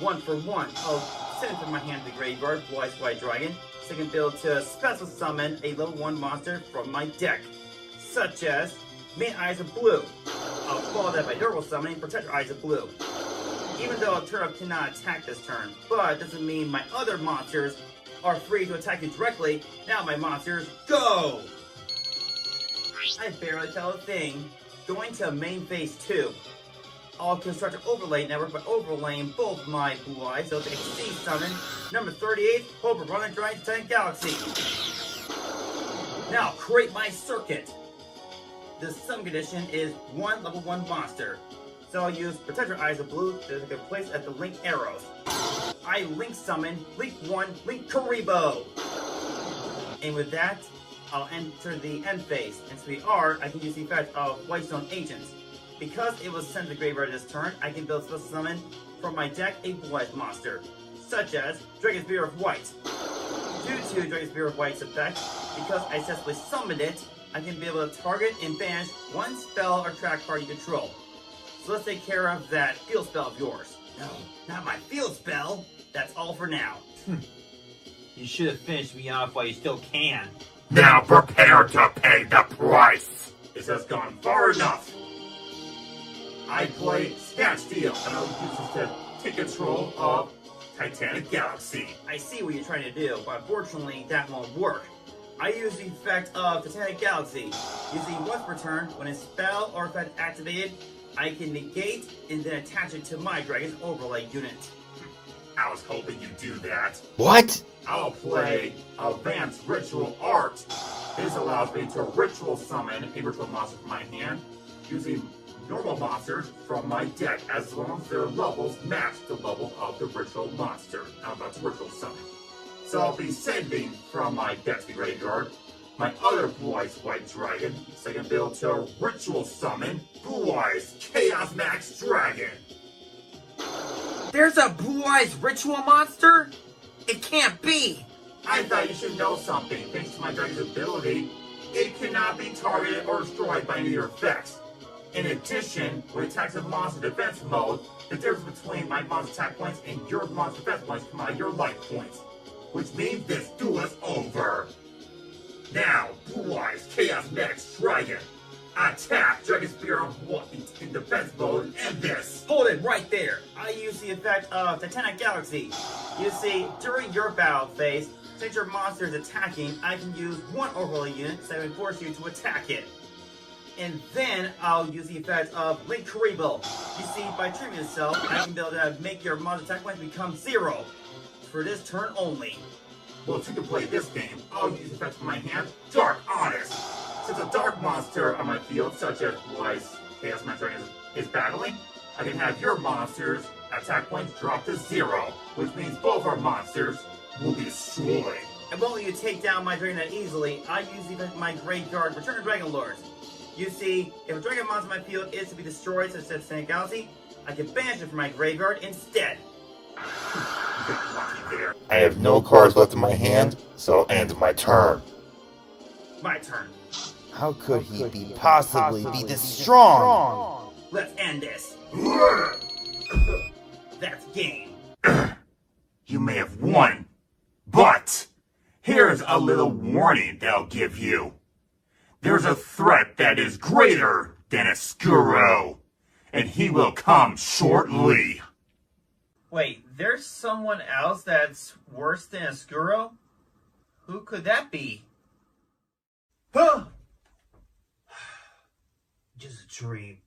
1 for 1. I'll send from my hand to the graveyard Blue Eyes White Dragon, so I can be able to special summon a level 1 monster from my deck, such as Main Eyes of Blue. I'll follow that by normal summoning Protector Eyes of Blue. Even though Turtle cannot attack this turn, but doesn't mean my other monsters are free to attack you directly. Now my monsters, go! I barely tell a thing. Going to main phase 2. I'll construct an overlay network by overlaying both my Blue Eyes so they can summon number 38, Hope of Running Giant Tank Galaxy. Now create my circuit. The summon condition is 1 level 1 monster. So I'll use Protector Eyes of Blue to take place at the link arrows. I link summon Link 1 Link Karibo. And with that, I'll enter the end phase. And so we are, I can use the effect of Whitestone Agents. Because it was sent to the graveyard this turn, I can build special summon from my deck a Blue-Eyes monster, such as Dragon Spear of White. Due to Dragon Spear of White's effect, because I successfully summoned it, I can be able to target and banish one spell or track card you control. So let's take care of that field spell of yours. No, not my field spell. That's all for now. You should have finished me off while you still can. Now prepare to pay the price. This has gone far enough. I play Snatch Steal, and I'll use this to take control of Titanic Galaxy. I see what you're trying to do, but unfortunately that won't work. I use the effect of Titanic Galaxy. Using once per turn, when a spell or effect activated, I can negate and then attach it to my Dragon's Overlay unit. I was hoping you'd do that. What? I'll play Advanced Ritual Art. This allows me to ritual summon a ritual monster from my hand using normal monsters from my deck as long as their levels match the level of the ritual monster I'm about to ritual summon. So I'll be sending from my deck graveyard my other Blue-Eyes White Dragon so I can be able to ritual summon Blue-Eyes Chaos Max Dragon. There's a Blue-Eyes ritual monster? It can't be! I thought you should know something. Thanks to my dragon's ability, it cannot be targeted or destroyed by any of your effects. In addition, when it attacks a monster defense mode, the difference between my monster attack points and your monster defense points come out of your life points. Which means this duel is over. Now, Blue-Eyes Chaos Max Dragon. Attack Dragon Spear of White in defense mode and this. Hold it right there. I use the effect of Titanic Galaxy. You see, during your battle phase, since your monster is attacking, I can use one overlay unit so I can force you to attack it. And then I'll use the effect of Link Karibo. You see, by triggering yourself, I can be able to make your monster attack points become 0. For this turn only. Well, if you can play this game, I'll use the effects from my hand, Dark Honest. Since a dark monster on my field, such as Blue-Eyes Chaos Max Dragon is battling, I can have your monsters' attack points drop to 0, which means both our monsters will be destroyed. And won't let you take down my dragon that easily, I use the effect of my graveyard Return of Dragon Lords. You see, if a dragon monster on my field is to be destroyed, such as Titanic Galaxy, I can banish it from my graveyard instead. I have no cards left in my hand, so I'll end my turn. My turn. How could he possibly be this strong? Let's end this. That's game. You may have won, but here's a little warning that I'll give you. There's a threat that is greater than Oscuro, and he will come shortly. Wait, there's someone else that's worse than Oscuro? Who could that be? Huh! Just a dream.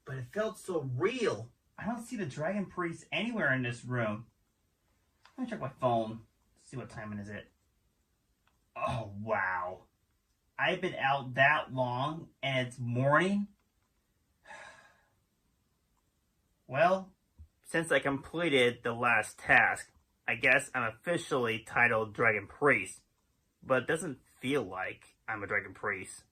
But it felt so real. I don't see the Dragon Priest anywhere in this room. Let me check my phone. See what time it is. Oh, wow. I've been out that long and it's morning? Well, since I completed the last task, I guess I'm officially titled Dragon Priest. But it doesn't feel like I'm a Dragon Priest.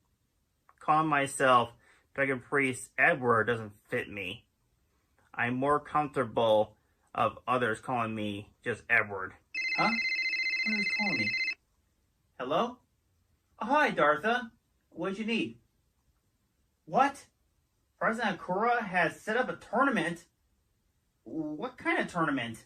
Calling myself Dragon Priest Edward doesn't fit me. I'm more comfortable of others calling me just Edward. Huh? Who's calling me? Hello? Oh, hi, Dartha. What'd you need? What? President Akura has set up a tournament? What kind of tournament?